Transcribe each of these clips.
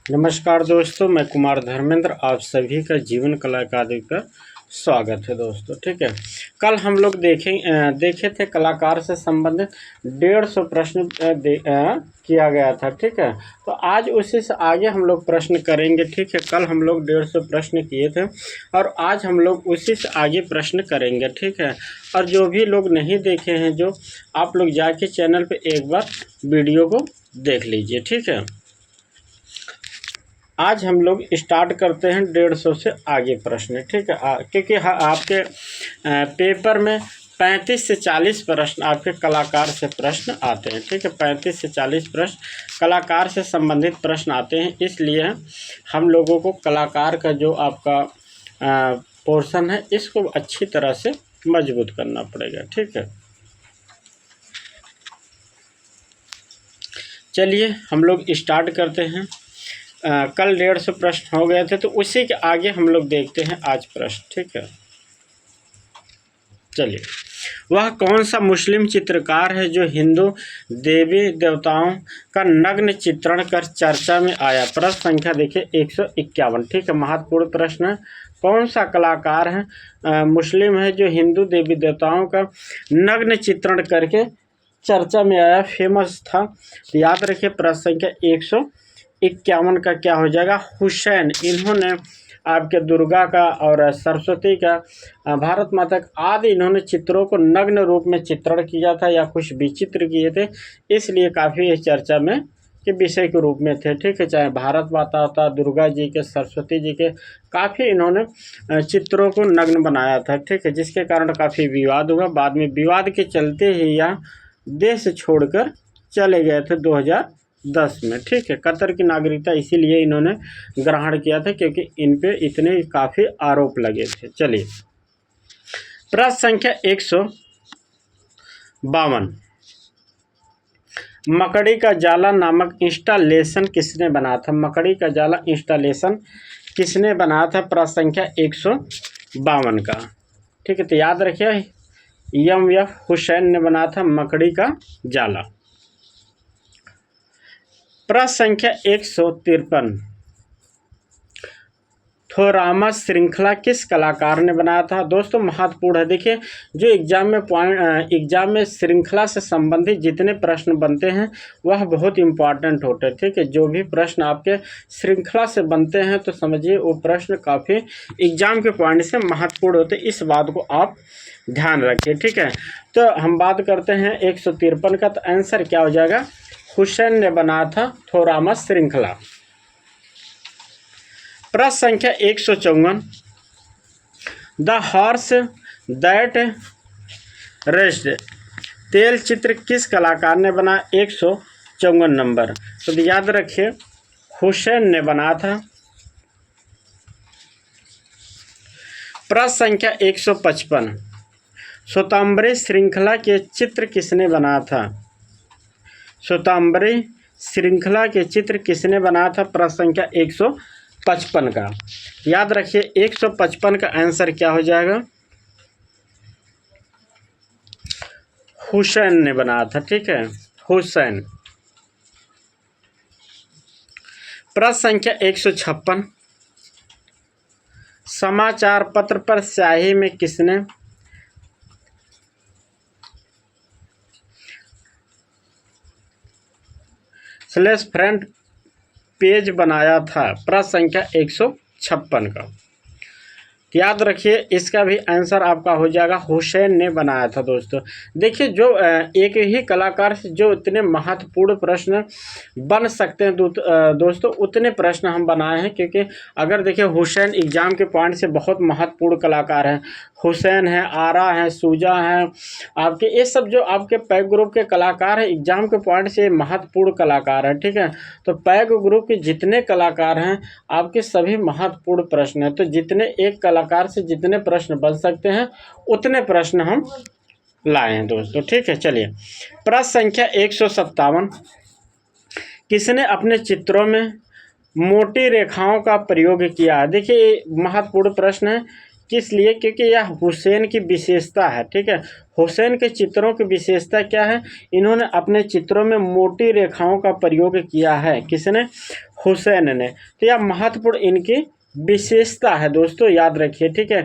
नमस्कार दोस्तों, मैं कुमार धर्मेंद्र आप सभी का जीवन कला अकादमी पर स्वागत है दोस्तों। ठीक है, कल हम लोग देखे थे कलाकार से संबंधित 150 प्रश्न किया गया था। ठीक है, तो आज उसी से आगे हम लोग प्रश्न करेंगे। ठीक है, कल हम लोग 150 प्रश्न किए थे और आज हम लोग उसी से आगे प्रश्न करेंगे। ठीक है, और जो भी लोग नहीं देखे हैं, जो आप लोग जाके चैनल पे एक बार वीडियो को देख लीजिए। ठीक है, आज हम लोग स्टार्ट करते हैं 150 से आगे प्रश्न। ठीक है, क्योंकि आपके पेपर में 35 से 40 प्रश्न आपके कलाकार से प्रश्न आते हैं। ठीक है, 35 से 40 प्रश्न कलाकार से संबंधित प्रश्न आते हैं, इसलिए हम लोगों को कलाकार का जो आपका पोर्शन है इसको अच्छी तरह से मजबूत करना पड़ेगा। ठीक है, चलिए हम लोग स्टार्ट करते हैं। कल 150 प्रश्न हो गए थे, तो उसी के आगे हम लोग देखते हैं आज प्रश्न। ठीक है, चलिए, वह कौन सा मुस्लिम चित्रकार है जो हिंदू देवी देवताओं का नग्न चित्रण कर चर्चा में आया? प्रश्न संख्या देखिए 151। ठीक है, महत्वपूर्ण प्रश्न है। कौन सा कलाकार है मुस्लिम है जो हिंदू देवी देवताओं का नग्न चित्रण करके चर्चा में आया, फेमस था? तो याद रखिए, प्रश्न संख्या 151 का क्या हो जाएगा? हुसैन। इन्होंने आपके दुर्गा का और सरस्वती का, भारत माता का आदि इन्होंने चित्रों को नग्न रूप में चित्रण किया था या कुछ विचित्र किए थे, इसलिए काफ़ी इस चर्चा में के विषय के रूप में थे। ठीक है, चाहे भारत माता होता, दुर्गा जी के, सरस्वती जी के, काफ़ी इन्होंने चित्रों को नग्न बनाया था। ठीक है, जिसके कारण काफ़ी विवाद हुआ। बाद में विवाद के चलते ही यह देश छोड़कर चले गए थे 2010 में। ठीक है, कतर की नागरिकता इसीलिए इन्होंने ग्रहण किया था क्योंकि इन पे इतने काफ़ी आरोप लगे थे। चलिए, प्रश्न संख्या 152। मकड़ी का जाला नामक इंस्टॉलेशन किसने बनाया था? मकड़ी का जाला इंस्टॉलेशन किसने बनाया था? प्रश्न संख्या 152 का। ठीक है, तो याद रखिए, एम.एफ. हुसैन ने बनाया था मकड़ी का जाला। प्रश्न संख्या 153। थोरामस श्रृंखला किस कलाकार ने बनाया था? दोस्तों महत्वपूर्ण है। देखिए, जो एग्जाम में श्रृंखला से संबंधित जितने प्रश्न बनते हैं वह बहुत इंपॉर्टेंट होते हैं। ठीक है, जो भी प्रश्न आपके श्रृंखला से बनते हैं तो समझिए वो प्रश्न काफ़ी एग्जाम के पॉइंट से महत्वपूर्ण होते हैं, इस बात को आप ध्यान रखिए। ठीक है, तो हम बात करते हैं 153 का, तो आंसर क्या हो जाएगा? हुसैन ने बनाया था थोरामस श्रृंखला। प्रश्न संख्या 154। द हॉर्स दैट रेस्ड तेल चित्र किस कलाकार ने बनाया? 154 नंबर। तो याद रखिए, हुसैन ने बनाया था। प्रश्न संख्या 155। श्वेतांबरी श्रृंखला के चित्र किसने बनाया था? श्वेतांबरी श्रृंखला के चित्र किसने बनाया था? प्रश्न संख्या 155 का। याद रखिए, 155 का आंसर क्या हो जाएगा? हुसैन ने बनाया था। ठीक है, हुसैन। प्रश्न संख्या 156। समाचार पत्र पर स्याही में किसने स्लैश फ्रंट पेज बनाया था? प्रश्न संख्या 156 का। याद रखिए, इसका भी आंसर आपका हो जाएगा हुसैन ने बनाया था। दोस्तों देखिए, जो एक ही कलाकार से जो इतने महत्वपूर्ण प्रश्न बन सकते हैं दोस्तों, उतने प्रश्न हम बनाए हैं, क्योंकि अगर देखिए हुसैन एग्जाम के पॉइंट से बहुत महत्वपूर्ण कलाकार हैं। हुसैन है, आरा है, सूजा है, आपके ये सब जो आपके पैक ग्रुप के कलाकार हैं, एग्जाम के पॉइंट से महत्वपूर्ण कलाकार हैं। ठीक है, तो पैक ग्रुप के जितने कलाकार हैं आपके सभी महत्वपूर्ण प्रश्न हैं। तो जितने एक कलाकार से जितने प्रश्न बन सकते हैं उतने प्रश्न हम लाए हैं दोस्तों। ठीक है, चलिए, प्रश्न संख्या 157। किसने अपने चित्रों में मोटी रेखाओं का प्रयोग किया? देखिए, महत्वपूर्ण प्रश्न है। किस लिए? क्योंकि यह हुसैन की विशेषता है, ठीक है। हुसैन के चित्रों की विशेषता क्या है? इन्होंने अपने चित्रों में मोटी रेखाओं का प्रयोग किया है। किसने? हुसैन ने। तो यह महत्वपूर्ण इनकी विशेषता है दोस्तों, याद रखिए, ठीक है।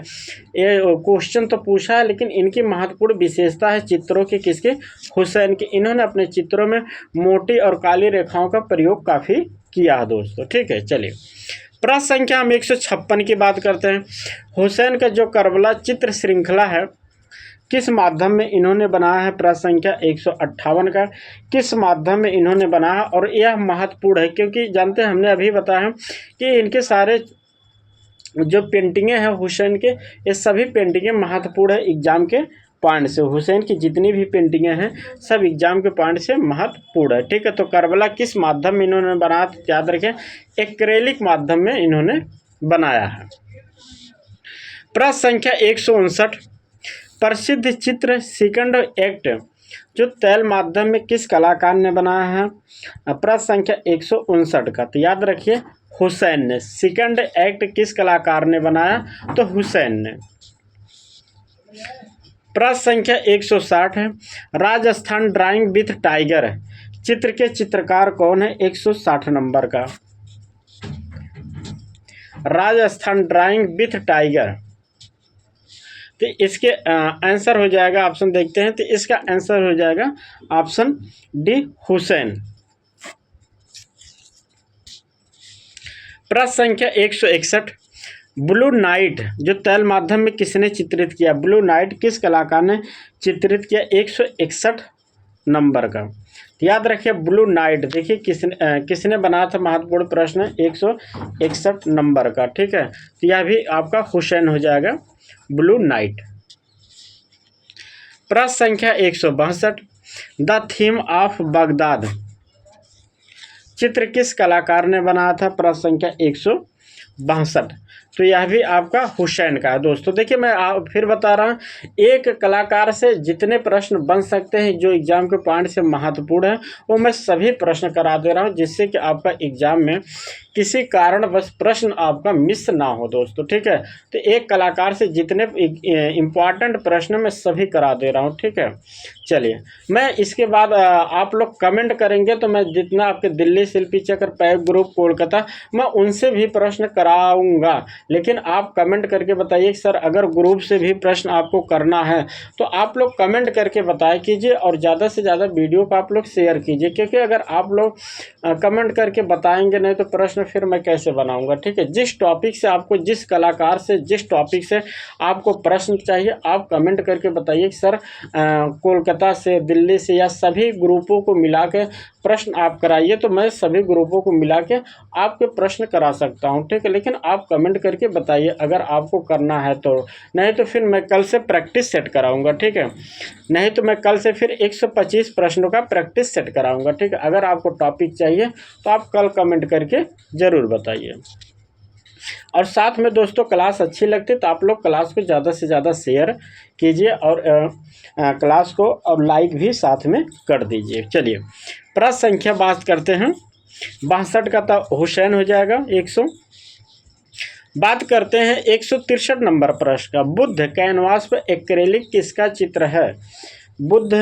ये क्वेश्चन तो पूछा है, लेकिन इनकी महत्वपूर्ण विशेषता है चित्रों की, किसके? हुसैन की। इन्होंने अपने चित्रों में मोटी और काली रेखाओं का प्रयोग काफ़ी किया है दोस्तों, ठीक है। चलिए प्रश्न संख्या हम 156 की बात करते हैं। हुसैन का जो करबला चित्र श्रृंखला है, किस माध्यम में इन्होंने बनाया है? प्रश्न संख्या 158 का किस माध्यम में इन्होंने बनाया? और यह महत्वपूर्ण है क्योंकि जानते हैं, हमने अभी बताया कि इनके सारे जो पेंटिंगें हैं हुसैन के, ये सभी पेंटिंगें महत्वपूर्ण है एग्जाम के पॉइंट से। हुसैन की जितनी भी पेंटिंगें हैं सब एग्जाम के पॉइंट से महत्वपूर्ण है, ठीक है। तो करबला किस माध्यम में इन्होंने बनाया? याद रखें, एक्रेलिक माध्यम में इन्होंने बनाया है। प्रश्न संख्या 159, प्रसिद्ध चित्र सेकंड एक्ट जो तैल माध्यम में किस कलाकार ने बनाया है? प्रश्न संख्या 159 का, तो याद रखिए हुसैन ने। सेकंड एक्ट किस कलाकार ने बनाया? तो हुसैन ने। प्रश्न संख्या 160 है, राजस्थान ड्राइंग विथ टाइगर चित्र के चित्रकार कौन है? 160 नंबर का, राजस्थान ड्राइंग विथ टाइगर। तो इसके आंसर हो जाएगा, ऑप्शन देखते हैं, तो इसका आंसर हो जाएगा ऑप्शन डी, हुसैन। प्रश्न संख्या 161, ब्लू नाइट जो तैल माध्यम में किसने चित्रित किया? ब्लू नाइट किस कलाकार ने चित्रित किया? 161 नंबर का। तो याद रखिए ब्लू नाइट, देखिए किसने बनाया था? महत्वपूर्ण प्रश्न है, 161 नंबर का, ठीक है। तो यह भी आपका हुसैन हो जाएगा, ब्लू नाइट। प्रश्न संख्या 162, द थीम ऑफ बगदाद चित्र किस कलाकार ने बनाया था? प्रश्न संख्या 162, तो यह भी आपका हुसैन का है दोस्तों। देखिए मैं फिर बता रहा हूँ, एक कलाकार से जितने प्रश्न बन सकते हैं जो एग्जाम के पॉइंट से महत्वपूर्ण है, वो मैं सभी प्रश्न करा दे रहा हूँ, जिससे कि आपका एग्जाम में किसी कारण बस प्रश्न आपका मिस ना हो दोस्तों, ठीक है। तो एक कलाकार से जितने इम्पॉर्टेंट प्रश्न मैं सभी करा दे रहा हूँ, ठीक है। चलिए मैं इसके बाद आप लोग कमेंट करेंगे तो मैं जितना आपके दिल्ली शिल्पी चक्र पैक ग्रुप कोलकाता, मैं उनसे भी प्रश्न कराऊंगा। लेकिन आप कमेंट करके बताइए सर, अगर ग्रुप से भी प्रश्न आपको करना है तो आप लोग कमेंट करके बताया कीजिए, और ज़्यादा से ज़्यादा वीडियो को आप लोग शेयर कीजिए, क्योंकि अगर आप लोग कमेंट करके बताएंगे नहीं तो प्रश्न फिर मैं कैसे बनाऊंगा, ठीक है। जिस टॉपिक से आपको, जिस कलाकार से, जिस टॉपिक से आपको प्रश्न चाहिए, आप कमेंट करके बताइए कि सर कोलकाता से, दिल्ली से, या सभी ग्रुपों को मिला के प्रश्न आप कराइए, तो मैं सभी ग्रुपों को मिला के आपके प्रश्न करा सकता हूं, ठीक है। लेकिन आप कमेंट करके बताइए अगर आपको करना है तो, नहीं तो फिर मैं कल से प्रैक्टिस सेट कराऊंगा, ठीक है। नहीं तो मैं कल से फिर 125 प्रश्नों का प्रैक्टिस सेट कराऊंगा, ठीक है। अगर आपको टॉपिक चाहिए तो आप कल कमेंट करके ज़रूर बताइए। और साथ में दोस्तों क्लास अच्छी लगती तो आप लोग क्लास को ज़्यादा से ज़्यादा शेयर कीजिए, और क्लास को और लाइक भी साथ में कर दीजिए। चलिए प्रश्न संख्या बात करते हैं 62 का, तो हुसैन हो जाएगा 100। बात करते हैं 163 नंबर प्रश्न का, बुद्ध कैनवास पर एक्रेलिक किसका चित्र है? बुद्ध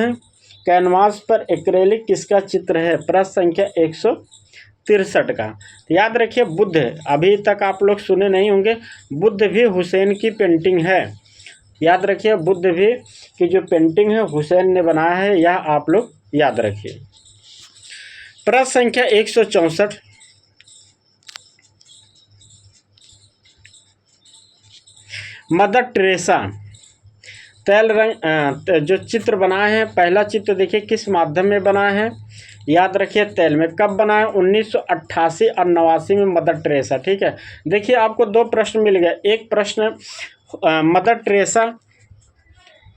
कैनवास पर एक्रेलिक किसका चित्र है? प्रश्न संख्या 163 का। तो याद रखिए बुद्ध, अभी तक आप लोग सुने नहीं होंगे, बुद्ध भी हुसैन की पेंटिंग है। याद रखिए बुद्ध भी की जो पेंटिंग है हुसैन ने बनाया है, यह आप लोग याद रखिए। प्रश्न संख्या 164, मदर टेरेसा तैल रंग जो चित्र बनाए हैं, पहला चित्र देखिए किस माध्यम में बनाया है? याद रखिए तैल में। कब बनाया? 1988 और 89 में मदर टेरेसा, ठीक है। देखिए आपको दो प्रश्न मिल गए। एक प्रश्न मदर टेरेसा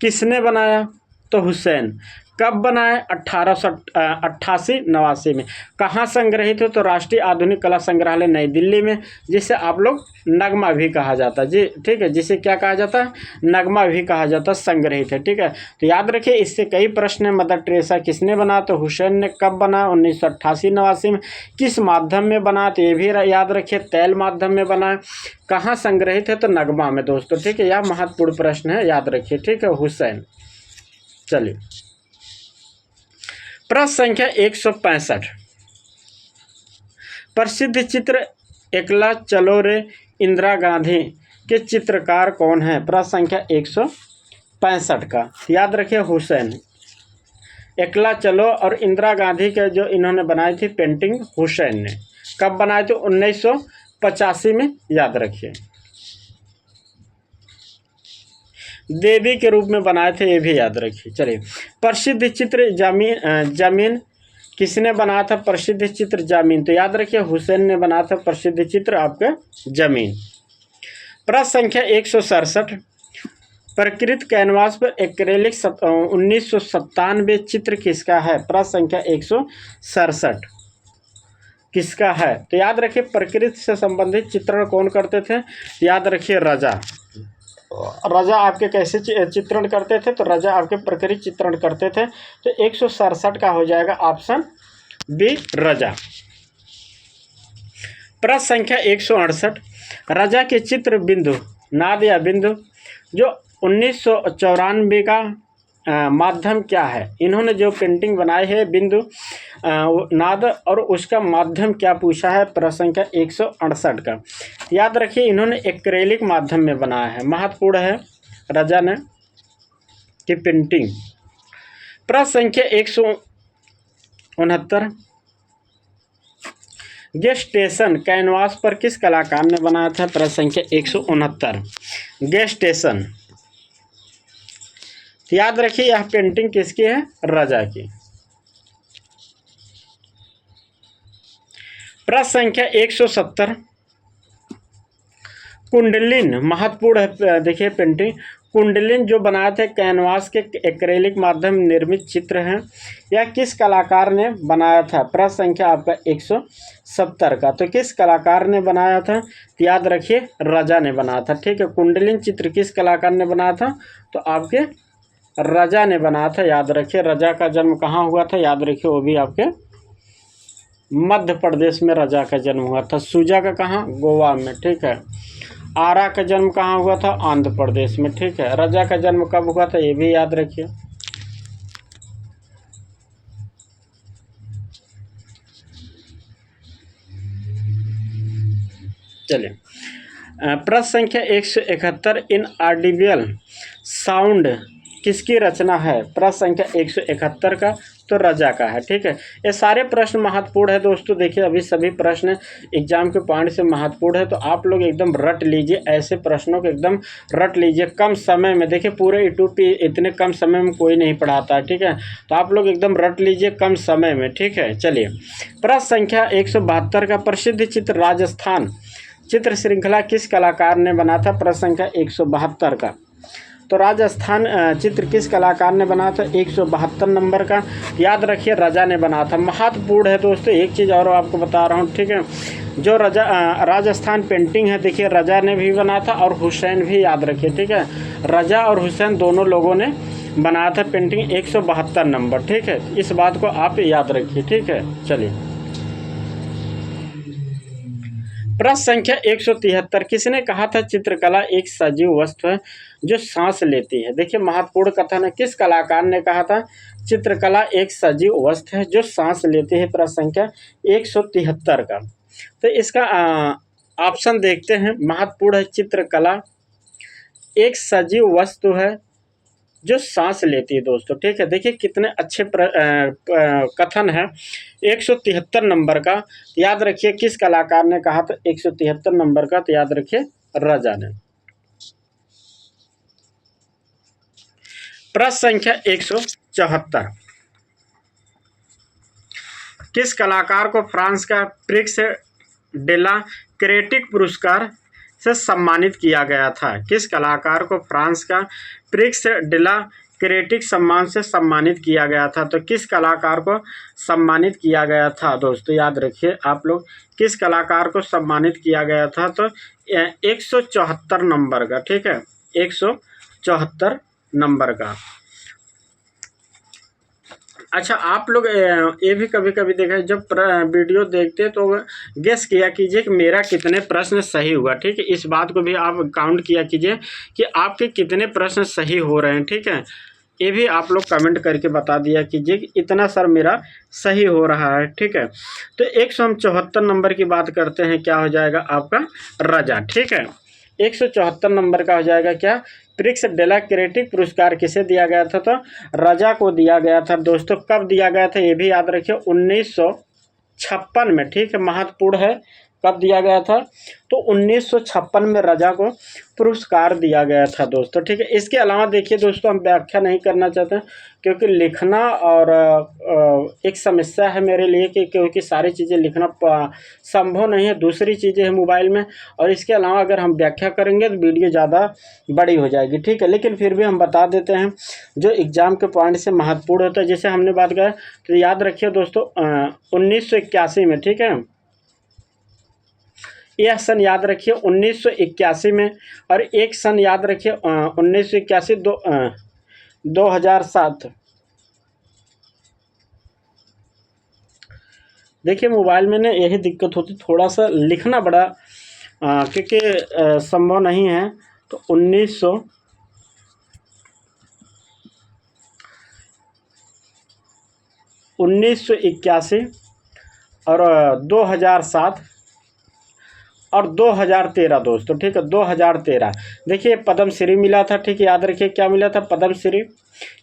किसने बनाया, तो हुसैन। कब बनाए? 1888-89 में। कहाँ संग्रहित हो? तो राष्ट्रीय आधुनिक कला संग्रहालय नई दिल्ली में, जिसे आप लोग नगमा भी कहा जाता है जी, ठीक है, जिसे क्या कहा जाता है? नगमा भी कहा जाता है, संग्रहित है, ठीक है। तो याद रखिए, इससे कई प्रश्न है। मदर टेरेसा किसने बना? तो हुसैन ने। कब बना? 1988-89 में। किस माध्यम में बना? तो ये भी याद रखिए, तैल माध्यम में बना। कहाँ संग्रहित है? तो नगमा में दोस्तों, ठीक है। यह महत्वपूर्ण प्रश्न है, याद रखिए, ठीक है। हुसैन। चलिए, प्रश्न संख्या 165। प्रसिद्ध चित्र एकला चलो रे इंदिरा गांधी के चित्रकार कौन है? प्रश्न संख्या 165 का याद रखिए, हुसैन। एकला चलो और इंदिरा गांधी के जो इन्होंने बनाई थी पेंटिंग, हुसैन ने। कब बनाए थे? 1985 में, याद रखिए। देवी के रूप में बनाए थे, ये भी याद रखिए। चलिए, प्रसिद्ध चित्र जमीन किसने बनाया था? प्रसिद्ध चित्र जमीन, तो याद रखिए, हुसैन ने बनाया था प्रसिद्ध चित्र आपका जमीन। प्रश्न संख्या 167। प्रकृत कैनवास पर एक्रेलिक 1997 चित्र किसका है? प्रश्न संख्या 167 किसका है? तो याद रखिए, प्रकृति से संबंधित चित्रण कौन करते थे? याद रखिए, रजा। रजा आपके कैसे चित्रण करते थे? तो रजा आपके प्रकृति चित्रण करते थे। तो 167 का हो जाएगा ऑप्शन बी, रजा। प्रश्न संख्या 168। रजा के चित्र बिंदु, नाद या बिंदु जो 1994 का माध्यम क्या है? इन्होंने जो पेंटिंग बनाई है बिंदु नाद, और उसका माध्यम क्या पूछा है? प्रश्न संख्या 168 का। याद रखिए, इन्होंने एक्रेलिक माध्यम में बनाया है, महत्वपूर्ण है रजा ने की पेंटिंग। प्रश्न संख्या 169। गेस्टेशन कैनवास पर किस कलाकार ने बनाया था? प्रश्न संख्या 169 गेस्टेशन। याद रखिए, यह पेंटिंग किसकी है? रजा की। प्रश्न संख्या 170। कुंडलिन, महत्वपूर्ण है, देखिए पेंटिंग। कुंडलिन जो बनाए थे कैनवास के एक्रेलिक माध्यम निर्मित चित्र हैं, यह किस कलाकार ने बनाया था? प्रश्न संख्या आपका 170 का। तो किस कलाकार ने बनाया था? याद रखिए, रजा ने बनाया था, ठीक है। कुंडलिन चित्र किस कलाकार ने बनाया था? तो आपके रजा ने बनाया था, याद रखिए। रजा का जन्म कहाँ हुआ था? याद रखिए, वो भी आपके मध्य प्रदेश में रजा का जन्म हुआ था। सुजा का कहाँ? गोवा में, ठीक है। आरा का जन्म कहाँ हुआ था? आंध्र प्रदेश में, ठीक है। रजा का जन्म कब हुआ था? ये भी याद रखिए। चलिए, प्रश्न संख्या 171। इन ऑडिबल साउंड किसकी रचना है? प्रश्न संख्या 171 का। तो रजा का है, ठीक है। ये सारे प्रश्न महत्वपूर्ण है दोस्तों। देखिए, अभी सभी प्रश्न एग्जाम के पॉइंट से महत्वपूर्ण है, तो आप लोग एकदम रट लीजिए, ऐसे प्रश्नों को एकदम रट लीजिए कम समय में। देखिए, पूरे यूट्यूब पे इतने कम समय में कोई नहीं पढ़ाता है, ठीक है। तो आप लोग एकदम रट लीजिए कम समय में, ठीक है। चलिए, प्रश्न संख्या 172 का। प्रसिद्ध चित्र राजस्थान चित्र श्रृंखला किस कलाकार ने बना था? प्रश्न संख्या 172 का। तो राजस्थान चित्र किस कलाकार ने बनाया था? 172 नंबर का। याद रखिए, रजा ने बनाया था, महत्वपूर्ण है दोस्तों। एक चीज़ और आपको बता रहा हूँ, ठीक है। जो राजस्थान पेंटिंग है, देखिए, रजा ने भी बनाया था और हुसैन भी, याद रखिए, ठीक है। रजा और हुसैन दोनों लोगों ने बनाया था पेंटिंग, 172 नंबर, ठीक है। इस बात को आप याद रखिए, ठीक है। चलिए, प्रश्न संख्या 173। किसने कहा था चित्रकला एक सजीव वस्तु है जो सांस लेती है? देखिए, महत्वपूर्ण कथन है। किस कलाकार ने कहा था चित्रकला एक सजीव वस्तु है जो सांस लेती है? प्रश्न संख्या 173 का। तो इसका ऑप्शन देखते हैं। महत्वपूर्ण है, चित्रकला एक सजीव वस्तु है जो सांस लेती है दोस्तों, ठीक है। देखिए, कितने अच्छे कथन है। 173 नंबर का। याद रखिए, किस कलाकार ने कहा था 173 नंबर का? तो याद रखिए, रजा ने। प्रश्न संख्या 174। किस कलाकार को फ्रांस का प्रिक्स डे ला क्रिटिक पुरस्कार से सम्मानित किया गया था? किस कलाकार को फ्रांस का प्रिक्स डे ला क्रिएटिव सम्मान से सम्मानित किया गया था। तो किस कलाकार को सम्मानित किया गया था दोस्तों, याद रखिए आप लोग, किस कलाकार को सम्मानित किया गया था? तो 174 नंबर का, ठीक है, 174 नंबर का। अच्छा, आप लोग ये भी कभी कभी देखा है, जब वीडियो देखते तो गेस किया कीजिए कि मेरा कितने प्रश्न सही हुआ, ठीक है। इस बात को भी आप काउंट किया कीजिए कि आपके कितने प्रश्न सही हो रहे हैं, ठीक है। ये भी आप लोग कमेंट करके बता दिया कीजिए कि इतना सर मेरा सही हो रहा है, ठीक है। तो 174 नंबर की बात करते हैं, क्या हो जाएगा आपका? रजा, ठीक है। 174 नंबर का हो जाएगा क्या? प्रिक्स डेमोक्रेटिक पुरस्कार किसे दिया गया था? तो रजा को दिया गया था दोस्तों। कब दिया गया था ये भी याद रखिए, 1956 में, ठीक है, महत्वपूर्ण है। कब दिया गया था? तो 1956 में रजा को पुरस्कार दिया गया था दोस्तों, ठीक है। इसके अलावा देखिए दोस्तों, हम व्याख्या नहीं करना चाहते क्योंकि लिखना और एक समस्या है मेरे लिए कि क्योंकि सारी चीज़ें लिखना संभव नहीं है, दूसरी चीज़ें हैं मोबाइल में, और इसके अलावा अगर हम व्याख्या करेंगे तो वीडियो ज़्यादा बड़ी हो जाएगी, ठीक है। लेकिन फिर भी हम बता देते हैं जो एग्ज़ाम के पॉइंट से महत्वपूर्ण होता है। जैसे हमने बात किया, तो याद रखिए दोस्तों 1981 में, ठीक है, यह सन याद रखिए 1981 में, और एक सन याद रखिए 1981 2007। देखिए मोबाइल में ना यही दिक्कत होती, थोड़ा सा लिखना बड़ा क्योंकि संभव नहीं है। तो 1981 और 2007 और 2013 दोस्तों, ठीक है, 2013। देखिए पद्मश्री मिला था, ठीक है, याद रखिए क्या मिला था? पद्मश्री।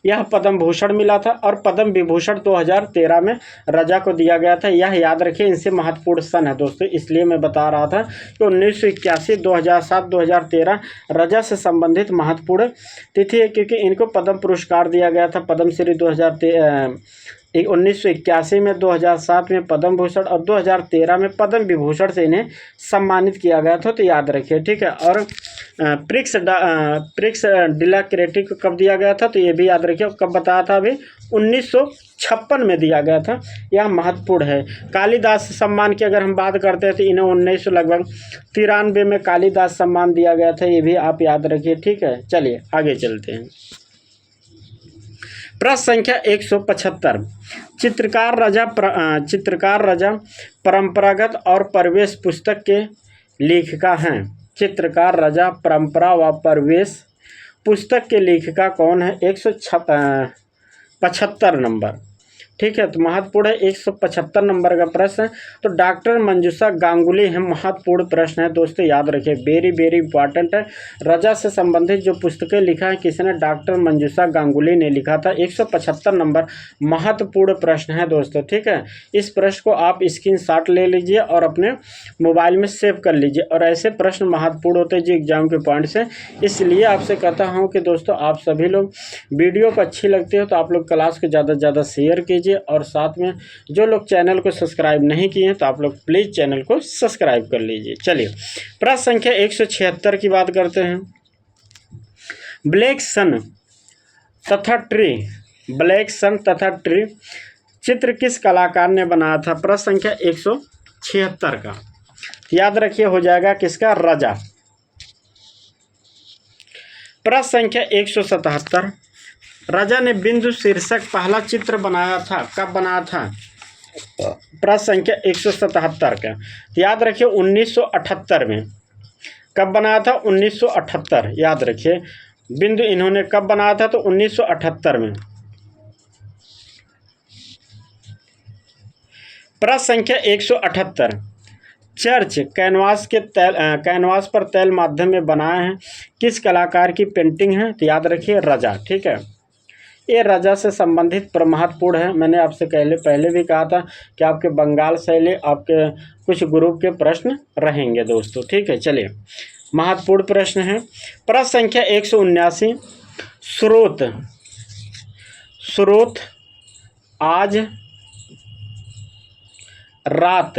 यह पद्म भूषण मिला था, और पद्म विभूषण 2013 में रजा को दिया गया था। यह याद रखिए, इनसे महत्वपूर्ण सन है दोस्तों, इसलिए मैं बता रहा था कि 1981, 2007, 2013 रजा से संबंधित महत्वपूर्ण तिथि है, क्योंकि इनको पद्म पुरस्कार दिया गया था। पद्मश्री 1981 में, 2007 में पद्म भूषण, और 2013 में पद्म विभूषण से इन्हें सम्मानित किया गया था। तो याद रखिए, ठीक है। और प्रिक्स डेमोक्रेटिक कब दिया गया था? तो ये भी याद रखिए, कब बताया था अभी? 1956 में दिया गया था। यह महत्वपूर्ण है। कालिदास सम्मान की अगर हम बात करते हैं तो इन्हें 1993 में कालिदास सम्मान दिया गया था। ये भी आप याद रखिए, ठीक है। चलिए आगे चलते हैं। प्रश्न संख्या 175। चित्रकार राजा परंपरागत और परिवेश पुस्तक के लेखिका हैं। चित्रकार राजा परंपरा व परिवेश पुस्तक के लेखिका कौन है? 175 नंबर, ठीक है। तो महत्वपूर्ण है 175 नंबर का प्रश्न। तो डॉक्टर मंजूषा गांगुली है, महत्वपूर्ण प्रश्न है दोस्तों, याद रखिए, वेरी वेरी इंपॉर्टेंट है। रजा से संबंधित जो पुस्तकें लिखा है किसने? डॉक्टर मंजूषा गांगुली ने लिखा था। 175 नंबर महत्वपूर्ण प्रश्न है दोस्तों, ठीक है। इस प्रश्न को आप स्क्रीनशॉट ले लीजिए और अपने मोबाइल में सेव कर लीजिए। और ऐसे प्रश्न महत्वपूर्ण होते हैं जो एग्जाम के पॉइंट से, इसलिए आपसे कहता हूँ कि दोस्तों आप सभी लोग वीडियो को अच्छी लगती हो तो आप लोग क्लास को ज़्यादा से ज़्यादा शेयर कीजिए, और साथ में जो लोग चैनल को सब्सक्राइब नहीं किए हैं तो आप लोग प्लीज़ चैनल को सब्सक्राइब कर लीजिए। चलिए प्रश्न संख्या 176 की बात करते हैं। ब्लैक सन तथा ट्री चित्र किस कलाकार ने बनाया था? प्रश्न संख्या 176 का याद रखिए हो जाएगा किसका? रजा। प्रश्न संख्या 177। रजा ने बिंदु शीर्षक पहला चित्र बनाया था, कब बनाया था? प्रश्न संख्या 177 का याद रखिए 1978 में। कब बनाया था? 1978, याद रखिए। बिंदु इन्होंने कब बनाया था? तो 1978 में। प्रश्न संख्या 178। चर्च कैनवास पर तैल माध्यम में बनाए हैं, किस कलाकार की पेंटिंग है? तो याद रखिए रजा, ठीक है। ये रजा से संबंधित महत्वपूर्ण है। मैंने आपसे पहले भी कहा था कि आपके बंगाल शैली आपके कुछ ग्रुप के प्रश्न रहेंगे दोस्तों, ठीक है। चलिए महत्वपूर्ण प्रश्न है। प्रश्न संख्या 179। स्रोत आज रात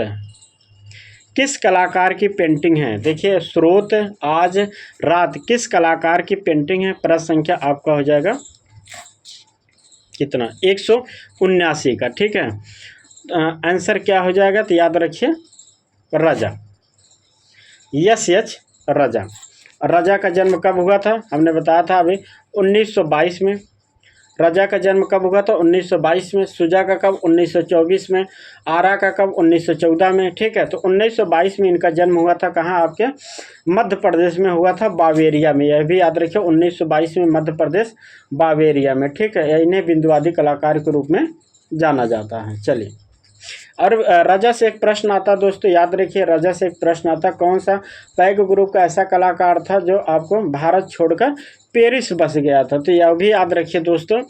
किस कलाकार की पेंटिंग है? देखिए स्रोत आज रात किस कलाकार की पेंटिंग है? प्रश्न संख्या आपका हो जाएगा कितना 179 का। ठीक है, आंसर क्या हो जाएगा तो याद रखिए रजा, SH रजा। रजा का जन्म कब हुआ था, हमने बताया था अभी 1922 में। रजा का जन्म कब हुआ था 1922 में। सुजा का कब 1924 में। आरा का कब 1914 में। ठीक है, तो 1922 में इनका जन्म हुआ था कहाँ, आपके मध्य प्रदेश में हुआ था, बावेरिया में। यह भी याद रखिए 1922 में मध्य प्रदेश बावेरिया में। ठीक है, इन्हें बिंदुवादी कलाकार के रूप में जाना जाता है। चलिए, और रजा से एक प्रश्न आता दोस्तों, याद रखिए रजा से एक प्रश्न आता, कौन सा पैग ग्रुप का ऐसा कलाकार था जो आपको भारत छोड़कर पेरिस बस गया था, तो यह भी याद रखिए दोस्तों।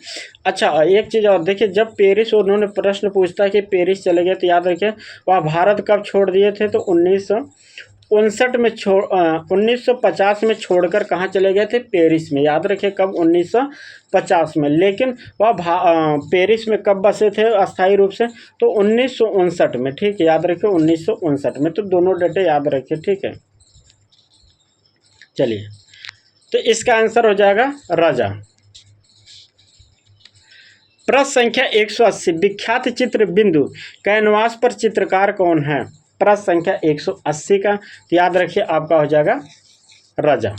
अच्छा, एक चीज़ और देखिए, जब पेरिस उन्होंने प्रश्न पूछता है कि पेरिस चले गए, तो याद रखिए वह भारत कब छोड़ दिए थे, तो 1959 में 1950 में छोड़कर कहाँ चले गए थे, पेरिस में। याद रखिए कब 1950 में। लेकिन वह पेरिस में कब बसे थे अस्थायी रूप से, तो 1959 में। ठीक है, याद रखिए 1959 में। तो दोनों डेटे याद रखिए। ठीक है, चलिए, तो इसका आंसर हो जाएगा रजा। प्रश्न संख्या 180, विख्यात चित्र बिंदु कैनवास पर चित्रकार कौन है। प्रश्न संख्या 180 का, तो याद रखिए आपका हो जाएगा रजा।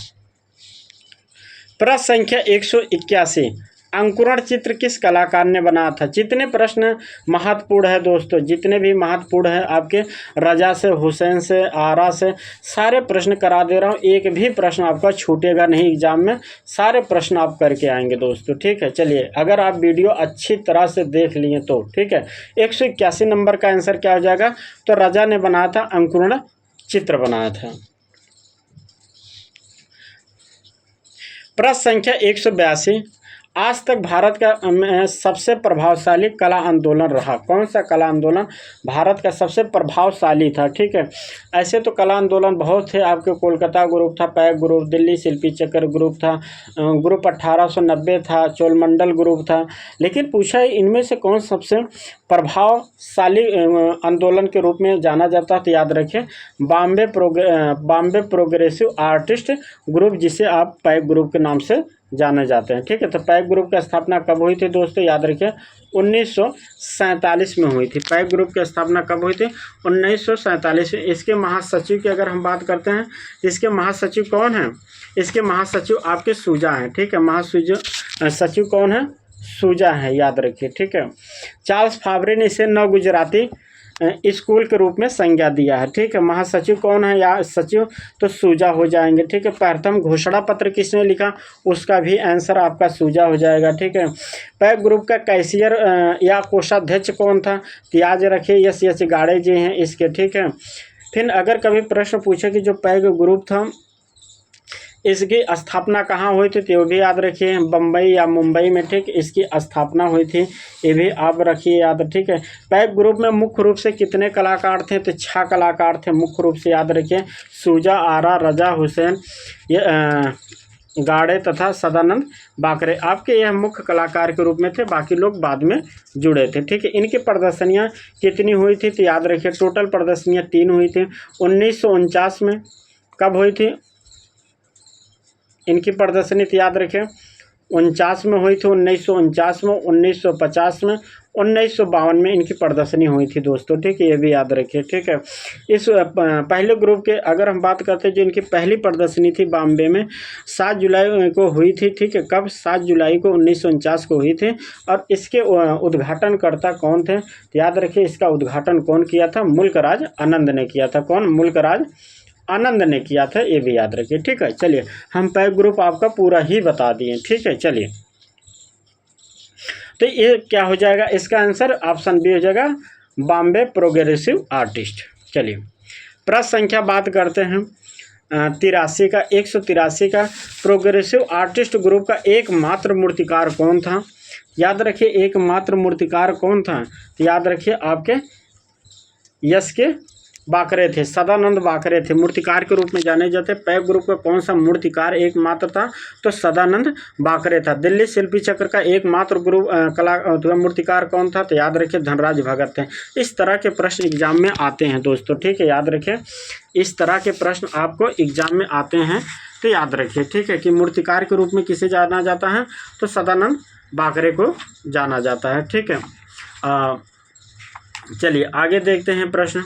प्रश्न संख्या 181, अंकुरण चित्र किस कलाकार ने बनाया था। जितने प्रश्न महत्वपूर्ण है दोस्तों, जितने भी महत्वपूर्ण है आपके रजा से, हुसैन से, आरा से, सारे प्रश्न करा दे रहा हूँ। एक भी प्रश्न आपका छूटेगा नहीं एग्जाम में, सारे प्रश्न आप करके आएंगे दोस्तों। ठीक है, चलिए, अगर आप वीडियो अच्छी तरह से देख लिए तो। ठीक है, 181 नंबर का आंसर क्या हो जाएगा, तो रजा ने बनाया था, अंकुरण चित्र बनाया था। प्रश्न संख्या 182, आज तक भारत का सबसे प्रभावशाली कला आंदोलन रहा। कौन सा कला आंदोलन भारत का सबसे प्रभावशाली था। ठीक है, ऐसे तो कला आंदोलन बहुत थे आपके, कोलकाता ग्रुप था, पैग ग्रुप, दिल्ली शिल्पी चक्र ग्रुप था, ग्रुप 1890 था, चोलमंडल ग्रुप था। लेकिन पूछा है इनमें से कौन सबसे प्रभावशाली आंदोलन के रूप में जाना जाता है, तो याद रखें बॉम्बे प्रोग्रेसिव आर्टिस्ट ग्रुप, जिसे आप पैग ग्रुप के नाम से जाने जाते हैं। ठीक है, तो पैग ग्रुप की स्थापना कब हुई थी दोस्तों, याद रखिए 1947 में हुई थी। पैग ग्रुप की स्थापना कब हुई थी, 1947 में। इसके महासचिव की अगर हम बात करते हैं, इसके महासचिव कौन हैं, इसके महासचिव आपके सूजा हैं। ठीक है, महासचिव कौन है, सूजा है, याद रखिए। ठीक है, चार्ल्स फावरे ने इसे नव गुजराती स्कूल के रूप में संज्ञा दिया है। ठीक है, महासचिव कौन है या सचिव, तो सूजा हो जाएंगे। ठीक है, प्रथम घोषणा पत्र किसने लिखा, उसका भी आंसर आपका सूजा हो जाएगा। ठीक है, पैग ग्रुप का कैशियर या कोषाध्यक्ष कौन था, तो याद रखिए एस गाड़े जी हैं इसके। ठीक है, फिर अगर कभी प्रश्न पूछे कि जो पैग ग्रुप था इसकी स्थापना कहाँ हुई थी, तो भी याद रखिए बम्बई या मुंबई में। ठीक, इसकी स्थापना हुई थी, ये भी आप रखिए याद। ठीक है, पैग ग्रुप में मुख्य रूप से कितने कलाकार थे, तो 6 कलाकार थे मुख्य रूप से, याद रखिए सूजा, आरा, रजा, हुसैन, गाड़े तथा सदानंद बाकरे आपके यह मुख्य कलाकार के रूप में थे, बाकी लोग बाद में जुड़े थे। ठीक है, इनकी प्रदर्शनियाँ कितनी हुई थी, तो याद रखिए टोटल प्रदर्शनियाँ 3 हुई थी। 1949 में कब हुई थी इनकी प्रदर्शनी, तो याद रखें 49 में हुई थी, 1949 में, 1950 में, 1952 में इनकी प्रदर्शनी हुई थी दोस्तों। ठीक है, ये भी याद रखिए। ठीक है, इस पहले ग्रुप के अगर हम बात करते हैं, जो इनकी पहली प्रदर्शनी थी बॉम्बे में 7 जुलाई को हुई थी। ठीक है, कब, 7 जुलाई को 1949 को हुई थी। और इसके उद्घाटनकर्ता कौन थे, तो याद रखिए इसका उद्घाटन कौन किया था, मुल्कराज आनंद ने किया था। कौन, मुल्कराज आनंद ने किया था, ये भी याद रखिए। ठीक है, चलिए, हम पैग ग्रुप आपका पूरा ही बता दिए। ठीक है, चलिए, तो ये क्या हो जाएगा, इसका आंसर ऑप्शन बी हो जाएगा, बॉम्बे प्रोग्रेसिव आर्टिस्ट। चलिए, प्रश्न संख्या बात करते हैं 83 का, 183 का, प्रोग्रेसिव आर्टिस्ट ग्रुप का एकमात्र मूर्तिकार कौन था। याद रखिए एकमात्र मूर्तिकार कौन था, तो याद रखिए आपके यश के बाकरे थे, सदानंद बाकरे थे, मूर्तिकार के रूप में जाने जाते। पैग ग्रुप का कौन सा मूर्तिकार एकमात्र था, तो सदानंद बाकरे था। दिल्ली शिल्पी चक्र का एकमात्र ग्रुप मूर्तिकार कौन था, तो याद रखिए धनराज भगत थे। इस तरह के प्रश्न एग्जाम में आते हैं दोस्तों। ठीक है, याद रखिए इस तरह के प्रश्न आपको एग्जाम में आते हैं, तो याद रखिए। ठीक है, कि मूर्तिकार के रूप में किसे जाना जाता है, तो सदानंद बाकरे को जाना जाता है। ठीक है, चलिए आगे देखते हैं प्रश्न।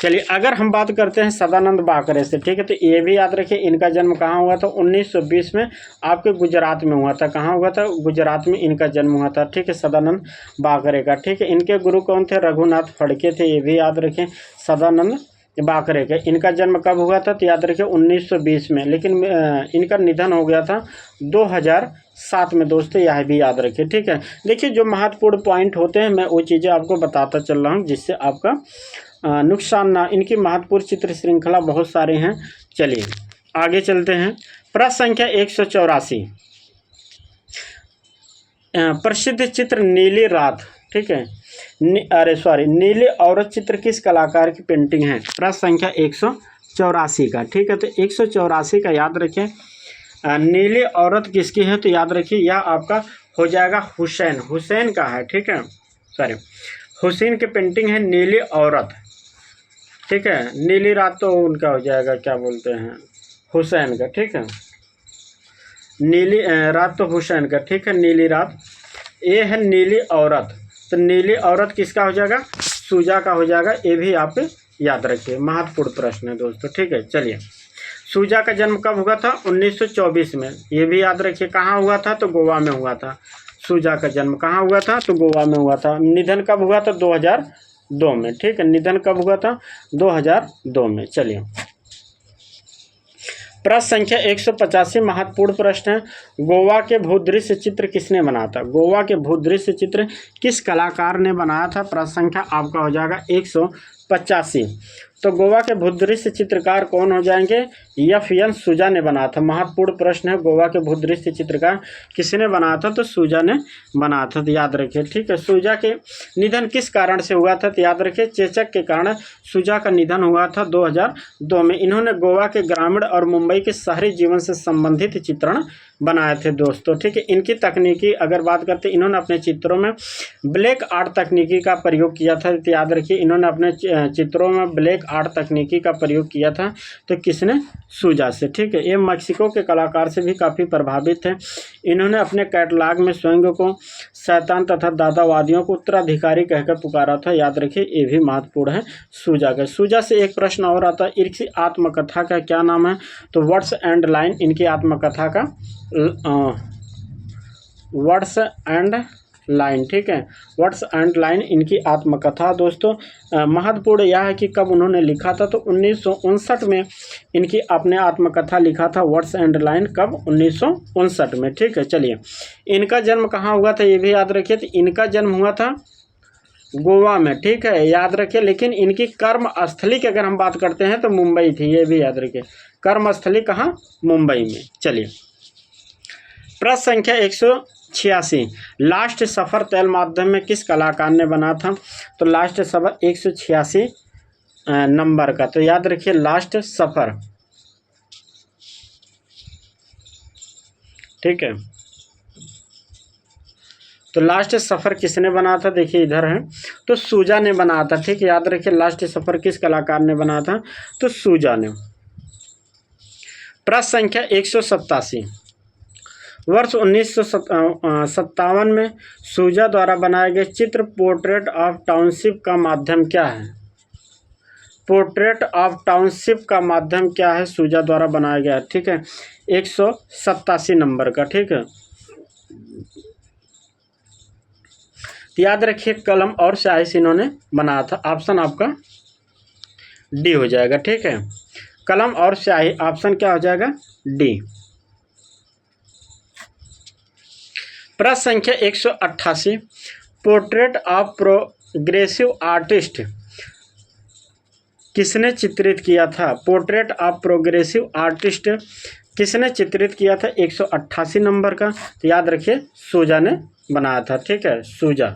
चलिए अगर हम बात करते हैं सदानंद बाकरे से, ठीक है, तो ये भी याद रखिए इनका जन्म कहाँ हुआ था, 1920 में आपके गुजरात में हुआ था। कहाँ हुआ था? गुजरात में इनका जन्म हुआ था। ठीक है, सदानंद बाकरे का। ठीक है, इनके गुरु कौन थे? रघुनाथ फड़के थे, ये भी याद रखें। सदानंद बाकरे का इनका जन्म कब हुआ था? तो याद रखिए 1920 में, लेकिन इनका निधन हो गया था 2007 में दोस्तों, यह भी याद रखिए। ठीक है, देखिए जो महत्वपूर्ण पॉइंट होते हैं मैं वो चीज़ें आपको बताता चल रहा हूँ जिससे आपका नुकसान ना। इनकी महत्वपूर्ण चित्र श्रृंखला बहुत सारे हैं। चलिए आगे चलते हैं। प्रश्न संख्या 184, प्रसिद्ध चित्र नीली रात, ठीक है, नीली औरत चित्र किस कलाकार की पेंटिंग है? प्रश्न संख्या 184 का। ठीक है, तो 184 का याद रखें। नीली औरत किसकी है? तो याद रखिए यह आपका हो जाएगा हुसैन का है। ठीक है, सॉरी, हुसैन की पेंटिंग है नीली औरत। ठीक है, नीली रात तो उनका हो जाएगा, क्या बोलते हैं, हुसैन का। ठीक है, नीली रात तो हुसैन का। ठीक है, नीली रात। ये है नीली औरत, तो नीली औरत किसका हो जाएगा? सूजा का हो जाएगा। ये भी आप याद रखिए, महत्वपूर्ण प्रश्न है दोस्तों। ठीक है, चलिए सूजा का जन्म कब हुआ था? 1924 में, ये भी याद रखिए। कहाँ हुआ था? तो गोवा में हुआ था। सूजा का जन्म कहाँ हुआ था? तो गोवा में हुआ था। निधन कब हुआ था? 2002 में। ठीक है, निधन कब हुआ था? 2002 में। चलिए प्रश्न संख्या 185 महत्वपूर्ण प्रश्न है। गोवा के भूदृश्य चित्र किसने बनाया था? गोवा के भूदृश्य चित्र किस कलाकार ने बनाया था? प्रश्न संख्या आपका हो जाएगा 185। तो गोवा के भूदृश्य चित्रकार कौन हो जाएंगे? एफ.एन. सूजा ने बनाया था। महत्वपूर्ण प्रश्न है, गोवा के भूदृश्य चित्रकार किसने बनाया था? तो सूजा ने बनाया था, तो याद रखिए। ठीक है, सूजा के निधन किस कारण से हुआ था? तो याद रखिए चेचक के कारण सूजा का निधन हुआ था 2002 में। इन्होंने गोवा के ग्रामीण और मुंबई के शहरी जीवन से संबंधित चित्रण बनाए थे दोस्तों। ठीक है, इनकी तकनीकी अगर बात करते, इन्होंने अपने चित्रों में ब्लैक आर्ट तकनीकी का प्रयोग किया था। तो याद रखिए इन्होंने अपने चित्रों में ब्लैक आर्ट तकनीकी का प्रयोग किया था, तो किसने? सूजा से। ठीक है, ये मैक्सिको के कलाकार से भी काफ़ी प्रभावित थे। इन्होंने अपने कैटलॉग में स्वयं को शैतान तथा दादावादियों को उत्तराधिकारी कहकर पुकारा था। याद रखिए ये भी महत्वपूर्ण है सूजा का। सूजा से एक प्रश्न और आता है, इनकी आत्मकथा का क्या नाम है? तो वर्ड्स एंड लाइन इनकी आत्मकथा का वर्ड्स एंड लाइन। ठीक है, वर्ड्स एंड लाइन इनकी आत्मकथा दोस्तों। महत्वपूर्ण यह है कि कब उन्होंने लिखा था? तो 1959 में इनकी अपने आत्मकथा लिखा था वर्ड्स एंड लाइन। कब? 1959 में। ठीक है, चलिए इनका जन्म कहाँ हुआ था? ये भी याद रखिए। तो इनका जन्म हुआ था गोवा में। ठीक है, याद रखिए। लेकिन इनकी कर्मस्थली की अगर हम बात करते हैं तो मुंबई थी, ये भी याद रखिए। कर्मस्थली कहाँ? मुंबई में। चलिए प्रश्न संख्या 186, लास्ट सफ़र तैल माध्यम में किस कलाकार ने बना था? तो लास्ट सफ़र 186 नंबर का, तो याद रखिए लास्ट सफ़र। ठीक है, तो लास्ट सफ़र किसने बनाया था? देखिए इधर है, तो सूजा ने बनाया था। ठीक है, याद रखिए लास्ट सफ़र किस कलाकार ने बनाया था? तो सूजा ने। प्रश्न संख्या 187, वर्ष 1957 में सूजा द्वारा बनाए गए चित्र पोर्ट्रेट ऑफ टाउनशिप का माध्यम क्या है? पोर्ट्रेट ऑफ टाउनशिप का माध्यम क्या है? सूजा द्वारा बनाया गया। ठीक है, 187 नंबर का। ठीक है, याद रखिए कलम और स्याही से इन्होंने बनाया था। ऑप्शन आपका डी हो जाएगा। ठीक है, कलम और स्याही, ऑप्शन क्या हो जाएगा? डी। प्रश्न संख्या 188, पोर्ट्रेट ऑफ प्रोग्रेसिव आर्टिस्ट किसने चित्रित किया था? पोर्ट्रेट ऑफ प्रोग्रेसिव आर्टिस्ट किसने चित्रित किया था? 188 नंबर का, तो याद रखिए सूजा ने बनाया था। ठीक है, सूजा।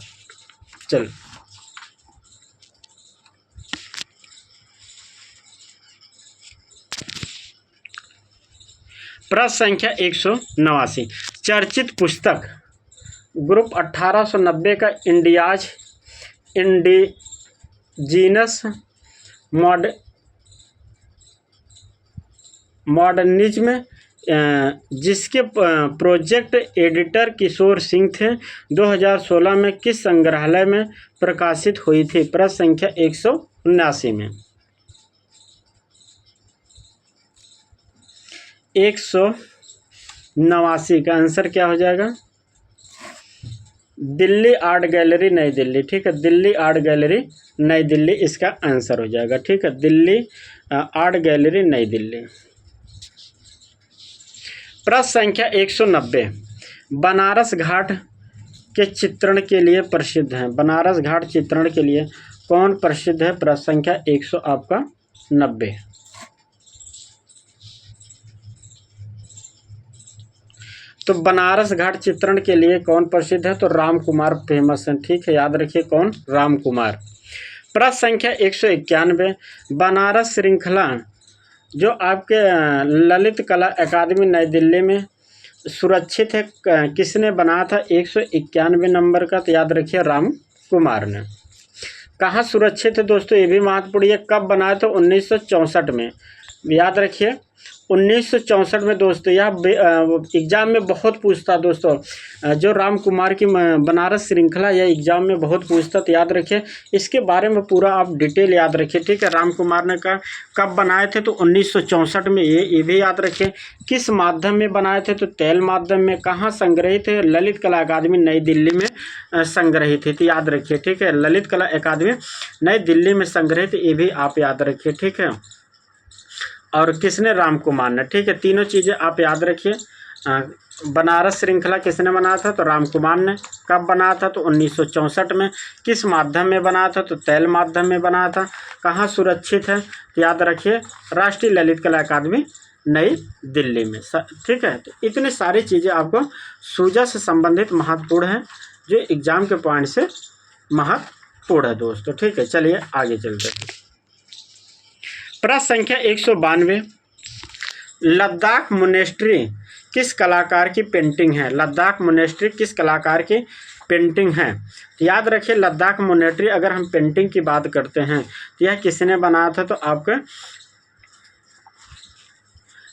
चल प्रश्न संख्या 189, चर्चित पुस्तक ग्रुप 1890 का इंडिजीनस मॉडर्निज्म जिसके प्रोजेक्ट एडिटर किशोर सिंह थे, 2016 में किस संग्रहालय में प्रकाशित हुई थी? प्रश्न संख्या 179 में। 189 का आंसर क्या हो जाएगा? दिल्ली आर्ट गैलरी नई दिल्ली। ठीक है, दिल्ली आर्ट गैलरी नई दिल्ली इसका आंसर हो जाएगा। ठीक है, दिल्ली आर्ट गैलरी नई दिल्ली। प्रश्न संख्या 190, बनारस घाट के चित्रण के लिए प्रसिद्ध है। बनारस घाट चित्रण के लिए कौन प्रसिद्ध है? प्रश्न संख्या 190। तो बनारस घाट चित्रण के लिए कौन प्रसिद्ध है? तो राम कुमार फेमस है। ठीक है, याद रखिए कौन? राम कुमार। प्रश्न संख्या 191, बनारस श्रृंखला जो आपके ललित कला अकादमी नई दिल्ली में सुरक्षित है, किसने बनाया था? 191 नंबर का। तो याद रखिए राम कुमार ने। कहाँ सुरक्षित है दोस्तों? ये भी महत्वपूर्ण। ये कब बनाया था? 1964 में। याद रखिए 1964 में दोस्तों। यह एग्जाम में बहुत पूछता दोस्तों, जो राम कुमार की बनारस श्रृंखला, यह एग्जाम में बहुत पूछता। तो याद रखिए इसके बारे में पूरा आप डिटेल याद रखिए। ठीक है, राम कुमार ने कब बनाए थे? तो 1964 में। ये भी याद रखिए। किस माध्यम में बनाए थे? तो तैल माध्यम में। कहाँ संग्रहित है? ललित कला अकादमी नई दिल्ली में संग्रहित है। तो याद रखिए। ठीक है, ललित कला अकादमी नई दिल्ली में संग्रहित, ये भी आप याद रखिए। ठीक है, और किसने? राम कुमार ने। ठीक है, तीनों चीज़ें आप याद रखिए। बनारस श्रृंखला किसने बनाया था? तो राम कुमार ने। कब बनाया था? तो 1964 में। किस माध्यम में बनाया था? तो तैल माध्यम में बनाया था। कहाँ सुरक्षित है? तो याद रखिए राष्ट्रीय ललित कला अकादमी नई दिल्ली में। ठीक है, तो इतनी सारी चीज़ें आपको सूजा से संबंधित महत्वपूर्ण है, जो एग्जाम के पॉइंट से महत्वपूर्ण है दोस्तों। ठीक है, चलिए आगे चलते हैं। प्रश्न संख्या 192, लद्दाख मोनेस्ट्री किस कलाकार की पेंटिंग है? लद्दाख मोनेस्ट्री किस कलाकार की पेंटिंग है? याद रखिए लद्दाख मोनेस्ट्री, अगर हम पेंटिंग की बात करते हैं तो यह किसने बनाया था? तो आपके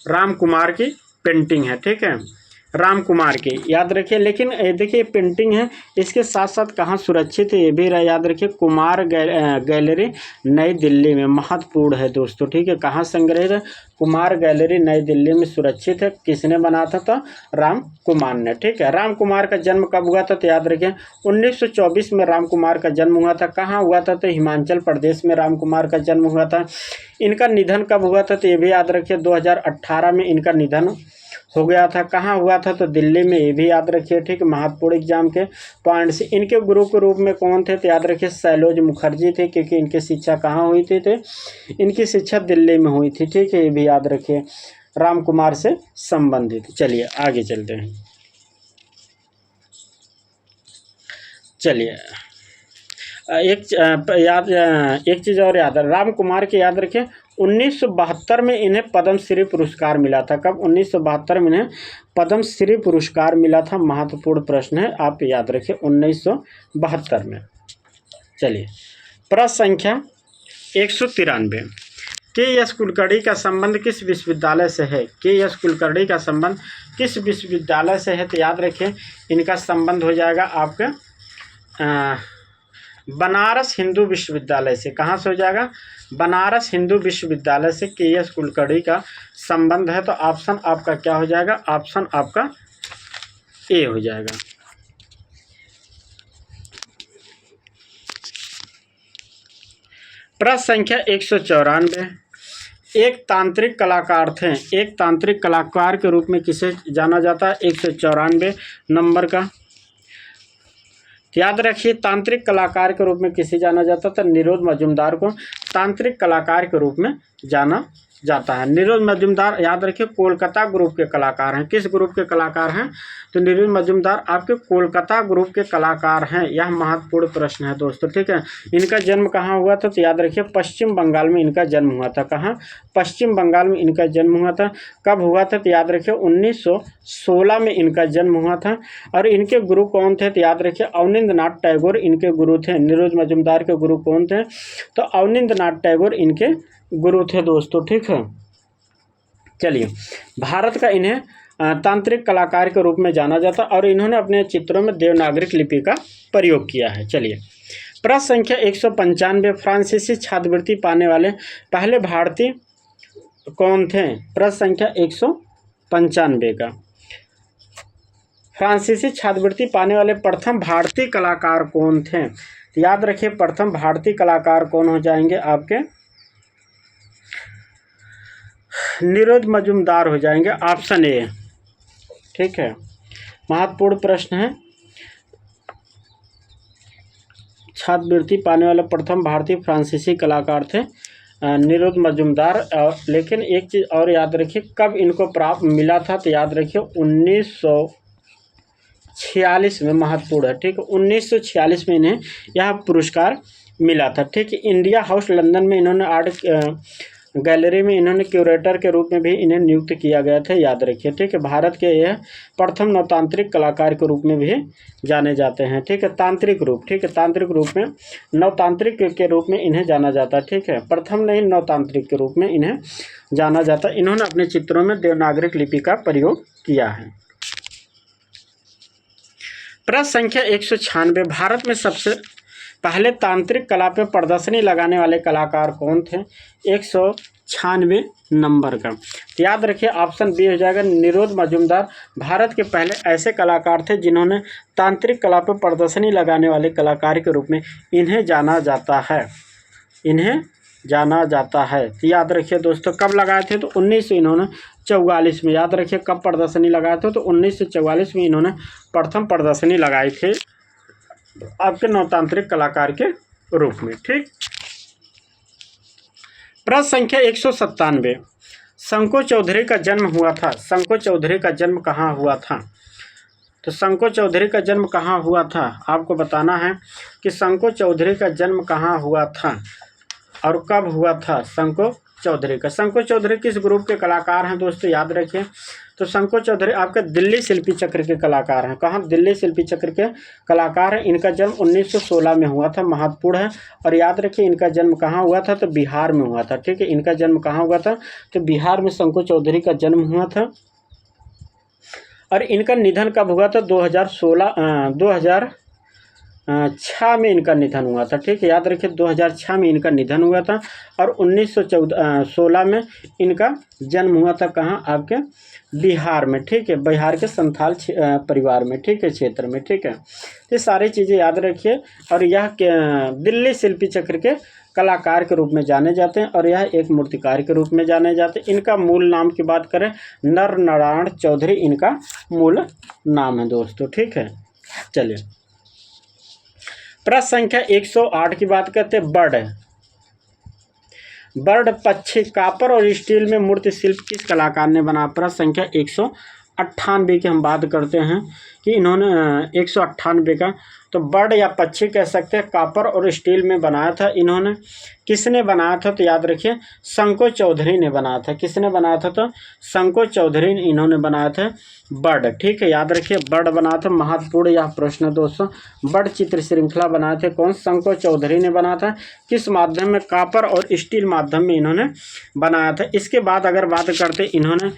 राम कुमार की पेंटिंग है। ठीक है, राम कुमार की याद रखिए। लेकिन देखिए पेंटिंग है, इसके साथ साथ कहाँ सुरक्षित है ये भी याद रखिए। कुमार गैलरी नई दिल्ली में महत्वपूर्ण है दोस्तों। ठीक है, कहाँ संग्रहित है? कुमार गैलरी नई दिल्ली में सुरक्षित है। किसने बनाया था? तो राम कुमार ने। ठीक है, राम कुमार का जन्म कब हुआ था? तो याद रखिए 1924 में राम कुमार का जन्म हुआ था। कहाँ हुआ था? तो हिमाचल प्रदेश में राम कुमार का जन्म हुआ था। इनका निधन कब हुआ था? तो ये भी याद रखिए 2018 में इनका निधन हो गया था। कहाँ हुआ था? तो दिल्ली में। ये भी याद रखिए। ठीक, महत्वपूर्ण एग्जाम के पॉइंट से। इनके गुरु के रूप में कौन थे? तो याद रखिए सैलोज मुखर्जी थे, क्योंकि इनकी शिक्षा कहाँ हुई थी? इनकी शिक्षा दिल्ली में हुई थी। ठीक है, ये भी याद रखिए राम कुमार से संबंधित। चलिए आगे चलते हैं। चलिए एक चीज़ और याद है, राम कुमार के याद रखें 1972 में इन्हें पद्मश्री पुरस्कार मिला था। कब? 1972 में इन्हें पद्मश्री पुरस्कार मिला था। महत्वपूर्ण प्रश्न है, आप याद रखें 1972 में। चलिए प्रश्न संख्या 193, के.एस. कुलकर्णी का संबंध किस विश्वविद्यालय से है? के.एस. कुलकर्णी का संबंध किस विश्वविद्यालय से है? तो याद रखें इनका संबंध हो जाएगा आपका बनारस हिंदू विश्वविद्यालय से। कहाँ से हो जाएगा? बनारस हिंदू विश्वविद्यालय से के.एस. कुलकर्णी का संबंध है। तो ऑप्शन आपका क्या हो जाएगा? ऑप्शन आपका ए हो जाएगा। प्रश्न संख्या 194, एक तांत्रिक कलाकार थे। एक तांत्रिक कलाकार के रूप में किसे जाना जाता है? 194 नंबर का याद रखिए। तांत्रिक कलाकार के रूप में किसे जाना जाता था? निरोध मजूमदार को तांत्रिक कलाकार के रूप में जाना जाता है। निरोध मजूमदार याद रखिए कोलकाता ग्रुप के कलाकार हैं। किस ग्रुप के कलाकार हैं? तो निरोध मजूमदार आपके कोलकाता ग्रुप के कलाकार हैं। यह महत्वपूर्ण प्रश्न है दोस्तों। ठीक है, इनका जन्म कहाँ हुआ था? तो याद रखिए पश्चिम बंगाल में इनका जन्म हुआ था। कहाँ? पश्चिम बंगाल में इनका जन्म हुआ था। कब हुआ था? तो याद रखिए 1916 में इनका जन्म हुआ था। और इनके गुरु कौन थे? तो याद रखिए अवनींद्रनाथ टैगोर इनके गुरु थे। निरोध मजूमदार के गुरु कौन थे? तो अवनींद्रनाथ टैगोर इनके गुरु थे दोस्तों। ठीक है, चलिए, भारत का इन्हें तांत्रिक कलाकार के रूप में जाना जाता और इन्होंने अपने चित्रों में देवनागरिक लिपि का प्रयोग किया है। चलिए, प्रश्न संख्या 195, फ्रांसीसी छात्रवृत्ति पाने वाले पहले भारतीय कौन थे? प्रश्न संख्या 195 का फ्रांसीसी छात्रवृत्ति पाने वाले प्रथम भारतीय कलाकार कौन थे? तो याद रखिए, प्रथम भारतीय कलाकार कौन हो जाएंगे आपके? निरुद्ध मजूमदार हो जाएंगे, ऑप्शन ए। ठीक है, महत्वपूर्ण प्रश्न है। छात्रवृत्ति पाने वाले प्रथम भारतीय फ्रांसीसी कलाकार थे निरुद्ध मजूमदार। लेकिन एक चीज़ और याद रखिए, कब इनको प्राप्त मिला था? तो याद रखिए 1946 में, महत्वपूर्ण है। ठीक है, 1946 में इन्हें यह पुरस्कार मिला था। ठीक है, इंडिया हाउस लंदन में इन्होंने आर्ट गैलरी में इन्होंने क्यूरेटर के रूप में भी इन्हें नियुक्त किया गया था, याद रखिए। ठीक है, भारत के यह प्रथम नवतांत्रिक कलाकार के रूप में भी जाने जाते हैं। ठीक है, तांत्रिक रूप, ठीक है, तांत्रिक रूप में, नवतांत्रिक के रूप में इन्हें जाना जाता है। ठीक है, प्रथम नहीं, नवतांत्रिक के रूप में इन्हें जाना जाता है। इन्होंने अपने चित्रों में देवनागरिक लिपि का प्रयोग किया है। प्रश्न संख्या 196, भारत में सबसे पहले तांत्रिक कला पे प्रदर्शनी लगाने वाले कलाकार कौन थे? 196 नंबर का। याद रखिए, ऑप्शन बी हो जाएगा, निरुद्ध मजूमदार भारत के पहले ऐसे कलाकार थे जिन्होंने तांत्रिक कला पे प्रदर्शनी लगाने वाले कलाकार के रूप में इन्हें जाना जाता है। इन्हें जाना जाता है। तो याद रखिए दोस्तों, कब लगाए थे? तो 1944 में। याद रखिए, कब प्रदर्शनी लगाए थे? तो 1944 में इन्होंने प्रथम प्रदर्शनी लगाई थी आपके नवतांत्रिक कलाकार के रूप में। ठीक, प्रश्न संख्या 197, शंको चौधरी का जन्म हुआ था। शंको चौधरी का जन्म कहाँ हुआ था? तो शंको चौधरी का जन्म कहाँ हुआ था? आपको बताना है कि शंको चौधरी का जन्म कहाँ हुआ था और कब हुआ था शंको चौधरी का। शंको चौधरी किस ग्रुप के कलाकार हैं दोस्तों? याद रखिए, तो शंको चौधरी आपके दिल्ली शिल्पी चक्र के कलाकार हैं। कहाँ? दिल्ली शिल्पी चक्र के कलाकार हैं। इनका जन्म 1916 में हुआ था, महत्वपूर्ण है। और याद रखिए, इनका जन्म कहाँ हुआ था? तो बिहार में हुआ था। ठीक है, इनका जन्म कहाँ हुआ था? तो बिहार में शंको चौधरी का जन्म हुआ था। और इनका निधन कब हुआ था? 2006 में इनका निधन हुआ था। ठीक है, याद रखिए, 2006 में इनका निधन हुआ था। और 1916 में इनका जन्म हुआ था। कहाँ? आपके बिहार में। ठीक है, बिहार के संथाल परिवार में। ठीक है, क्षेत्र में। ठीक है, ये सारी चीज़ें याद रखिए। और यह दिल्ली शिल्पी चक्र के कलाकार के रूप में जाने जाते हैं और यह एक मूर्तिकार के रूप में जाने जाते हैं। इनका मूल नाम की बात करें, नर नारायण चौधरी इनका मूल नाम है दोस्तों। ठीक है, चलिए, प्रश्न संख्या 108 की बात करते हैं। बर्ड पक्षी कॉपर और स्टील में मूर्ति शिल्प किस कलाकार ने बना? प्रश्न संख्या 198 की हम बात करते हैं कि इन्होंने 198 का, तो बर्ड या पक्षी कह सकते हैं, कॉपर और स्टील में बनाया था। इन्होंने किसने बनाया था? तो याद रखिए, शंको चौधरी ने बनाया था। किसने बनाया था? तो शंको चौधरी ने इन्होंने बनाया था बर्ड। ठीक है, याद रखिए, बर्ड बनाया था। महत्वपूर्ण यह प्रश्न दोस्तों, बर्ड चित्र श्रृंखला बनाए थे कौन? शंको चौधरी ने बनाया था। किस माध्यम में? कॉपर और स्टील माध्यम में इन्होंने बनाया था। इसके बाद अगर बात करते इन्होंने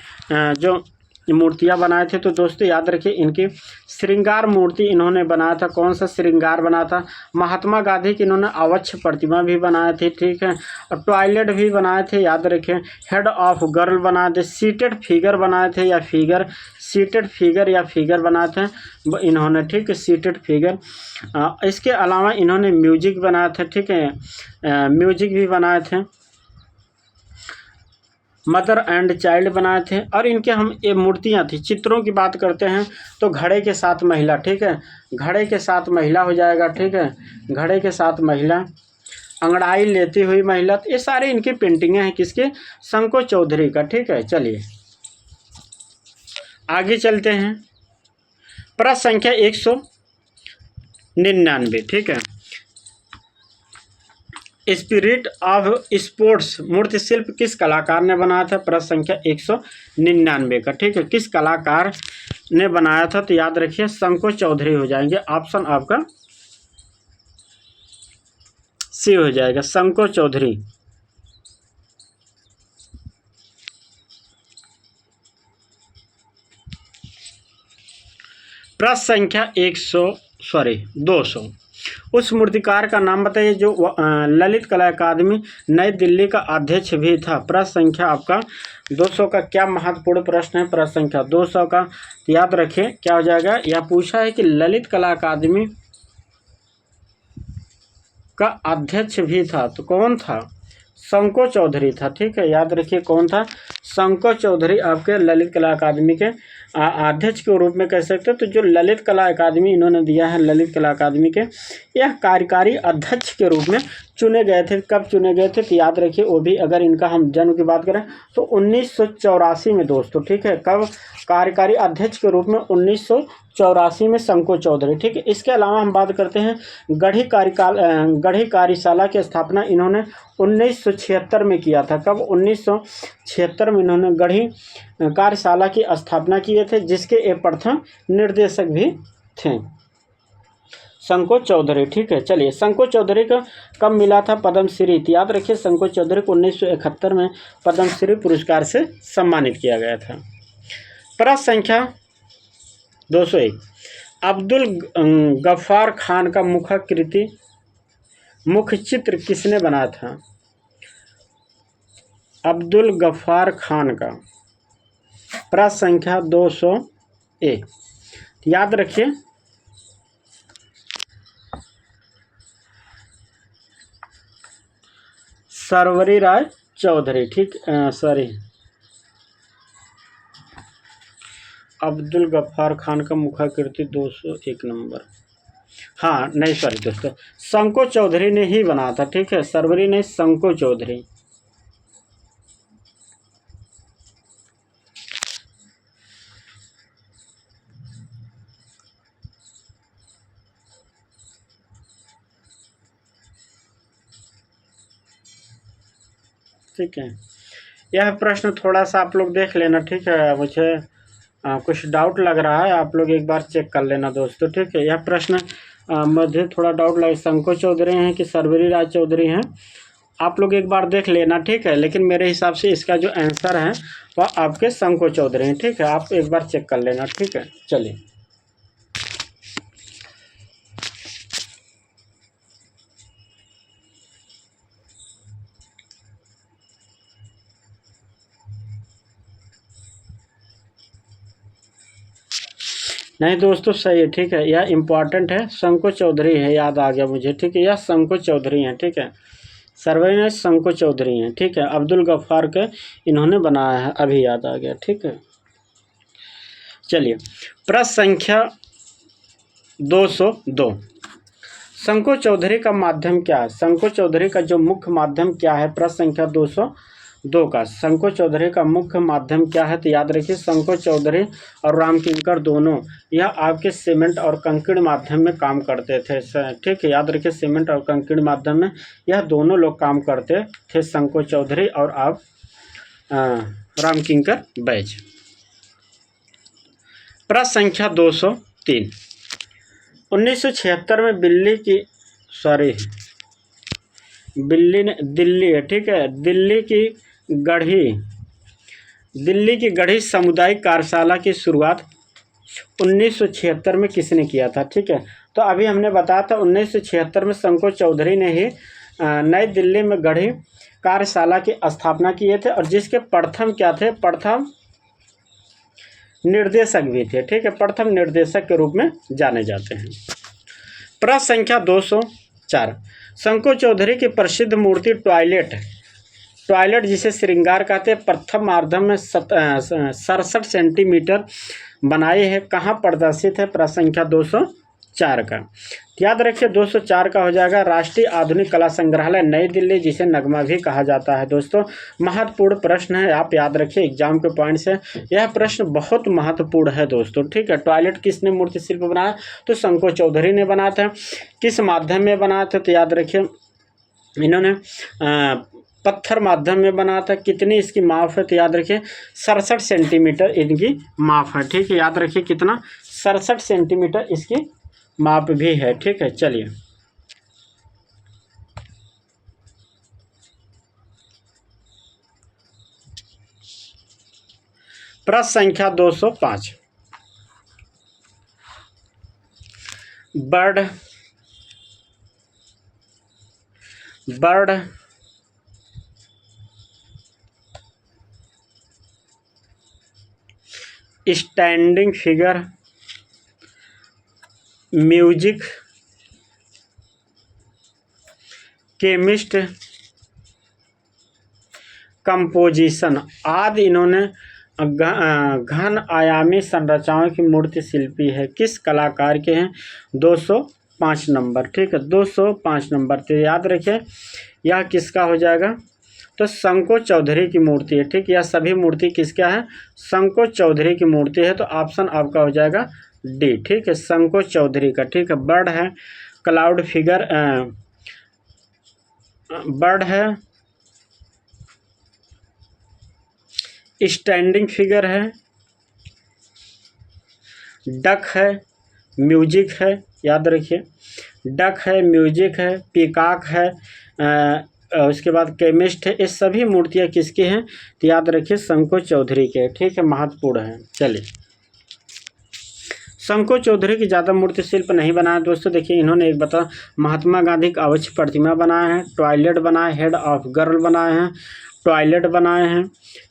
जो मूर्तियाँ बनाए थे, तो दोस्तों याद रखिए, इनकी श्रृंगार मूर्ति इन्होंने बनाया था। कौन सा श्रृंगार बना था? महात्मा गांधी की इन्होंने अवक्ष प्रतिमा भी बनाए थे। ठीक है, और टॉयलेट भी बनाए थे। याद रखें, हेड ऑफ गर्ल बनाए थे, सीटेड फिगर बनाए थे या फिगर, सीटेड फिगर या फिगर बनाए थे इन्होंने। ठीक है, सीटेड फिगर। इसके अलावा इन्होंने म्यूजिक बनाया था। ठीक है, म्यूजिक भी बनाए थे। मदर एंड चाइल्ड बनाए थे। और इनके हम ये मूर्तियाँ थी, चित्रों की बात करते हैं तो घड़े के साथ महिला। ठीक है, घड़े के साथ महिला हो जाएगा। ठीक है, घड़े के साथ महिला, अंगड़ाई लेती हुई महिला, ये सारे इनकी पेंटिंगें हैं। किसके? शंको चौधरी का। ठीक है, चलिए आगे चलते हैं। प्रश्न संख्या 199। ठीक है, स्पिरिट ऑफ स्पोर्ट्स मूर्ति शिल्प किस कलाकार ने बनाया था? प्रश्न संख्या 199 का। ठीक है, किस कलाकार ने बनाया था? तो याद रखिए, शंको चौधरी हो जाएंगे। ऑप्शन आपका सी हो जाएगा, शंको चौधरी। प्रश्न संख्या 200। उस मूर्तिकार का नाम बताइए जो ललित कला अकादमी नई दिल्ली का अध्यक्ष भी था। प्रश्न संख्या आपका 200 का क्या महत्वपूर्ण प्रश्न है? प्रश्न संख्या 200 का तो याद रखें क्या हो जाएगा। यह पूछा है कि ललित कला अकादमी का अध्यक्ष भी था, तो कौन था? शंको चौधरी था। ठीक है, याद रखिए कौन था? शंको चौधरी आपके ललित कला अकादमी के अध्यक्ष के रूप में कह सकते हैं। तो जो ललित कला अकादमी इन्होंने दिया है, ललित कला अकादमी के यह कार्यकारी अध्यक्ष के रूप में चुने गए थे। कब चुने गए थे? तो याद रखिए वो भी अगर इनका हम जन्म की बात करें तो 1984 में दोस्तों। ठीक है, कब कार्यकारी अध्यक्ष के रूप में? 1984 में शंको चौधरी। ठीक है, इसके अलावा हम बात करते हैं गढ़ी कार्यशाला की स्थापना इन्होंने 1976 में किया था। कब? 1976 में इन्होंने गढ़ी कार्यशाला की स्थापना किए थे, जिसके ये प्रथम निर्देशक भी थे शंको चौधरी। ठीक है, चलिए शंको चौधरी का कब मिला था पद्मश्री? याद रखिए शंको चौधरी को 1971 में पद्मश्री पुरस्कार से सम्मानित किया गया था। प्रश्न संख्या 201। अब्दुल गफ्फार खान का मुख्य चित्र किसने बनाया था? अब्दुल गफ्फार खान का। प्रश्न संख्या 201 याद रखिए सरवरी राय चौधरी। ठीक, सॉरी, अब्दुल गफ्फार खान का मुखाकृति 201 नंबर। हाँ नहीं, सॉरी दोस्तों, शंको चौधरी ने ही बनाया था। ठीक है, सरवरी ने, शंको चौधरी। ठीक है, यह प्रश्न थोड़ा सा आप लोग देख लेना। ठीक है, मुझे कुछ डाउट लग रहा है, आप लोग एक बार चेक कर लेना दोस्तों। ठीक है, यह प्रश्न मुझे थोड़ा डाउट लगा, शंको चौधरी हैं कि सरवरी राय चौधरी हैं, आप लोग एक बार देख लेना। ठीक है, लेकिन मेरे हिसाब से इसका जो आंसर है वह आपके शंको चौधरी हैं। ठीक है, आप एक बार चेक कर लेना। ठीक है, चलिए नहीं दोस्तों, सही है। ठीक है, यह इम्पॉर्टेंट है, शंको चौधरी है, याद आ गया मुझे। ठीक है, यह शंको चौधरी हैं। ठीक है, सरवरी ने शंको चौधरी हैं। ठीक है, अब्दुल गफ्फार के इन्होंने बनाया है, अभी याद आ गया। ठीक है, चलिए प्रश्न संख्या 202। शंको चौधरी का माध्यम क्या है? शंको चौधरी का जो मुख्य माध्यम क्या है? प्रश्न संख्या 202 का शंको चौधरी का मुख्य माध्यम क्या है? तो याद रखिए शंको चौधरी और राम किंकर दोनों यह आपके सीमेंट और कंक्रीट माध्यम में काम करते थे। ठीक है, याद रखिए सीमेंट और कंक्रीट माध्यम में यह दोनों लोग काम करते थे, शंको चौधरी और आप राम किंकर बैज। प्रश्न संख्या 203। 1976 में दिल्ली है। ठीक है, दिल्ली की गढ़ी सामुदायिक कार्यशाला की शुरुआत 1976 में किसने किया था? ठीक है, तो अभी हमने बताया था 1976 में शंको चौधरी ने ही नई दिल्ली में गढ़ी कार्यशाला की स्थापना किए थे, और जिसके प्रथम क्या थे? प्रथम निर्देशक भी थे। ठीक है, प्रथम निर्देशक के रूप में जाने जाते हैं। प्रश्न संख्या 204। शंको चौधरी की प्रसिद्ध मूर्ति टॉयलेट जिसे श्रृंगार कहते हैं, प्रथम माध्यम में 67 सेंटीमीटर बनाई है, कहाँ प्रदर्शित है? प्रश्न संख्या 204 का याद रखिए 204 का हो जाएगा राष्ट्रीय आधुनिक कला संग्रहालय नई दिल्ली, जिसे नगमा भी कहा जाता है। दोस्तों महत्वपूर्ण प्रश्न है, आप याद रखिए एग्जाम के पॉइंट्स है, यह प्रश्न बहुत महत्वपूर्ण है दोस्तों। ठीक है, टॉयलेट किसने मूर्ति शिल्प बनाया? तो शंको चौधरी ने बनाया था। किस माध्यम में बनाया था? तो याद रखिए इन्होंने पत्थर माध्यम में बना था। कितनी इसकी माप है? तो याद रखिए 67 सेंटीमीटर इनकी माप है। ठीक है, याद रखिए कितना? 67 सेंटीमीटर इसकी माप भी है। ठीक है, चलिए प्रश्न संख्या 205। Bird bird standing figure, music, chemist, composition आदि इन्होंने घन आयामी संरचनाओं की मूर्ति शिल्पी है। किस कलाकार के हैं? 205 नंबर, ठीक है, 205 नंबर। तो याद रखिए यह किसका हो जाएगा? तो शंको चौधरी की मूर्ति है, ठीक। यह सभी मूर्ति किसका है? शंको चौधरी की मूर्ति है। तो ऑप्शन आपका हो जाएगा डी, ठीक है, शंको चौधरी का, ठीक है। बर्ड है, क्लाउड फिगर, बर्ड है, स्टैंडिंग फिगर है, डक है, म्यूजिक है, याद रखिए डक है, म्यूजिक है, पीकॉक है, उसके बाद केमिस्ट है। ये सभी मूर्तियाँ किसकी हैं? तो याद रखिए शंको चौधरी के, ठीक है, महत्वपूर्ण है। चलिए, शंको चौधरी की ज़्यादा मूर्ति शिल्प नहीं बनाया दोस्तों। देखिए इन्होंने एक बता महात्मा गांधी का अवश्य प्रतिमा बनाया है, टॉयलेट बनाए, हेड ऑफ गर्ल बनाए हैं, टॉयलेट बनाए हैं।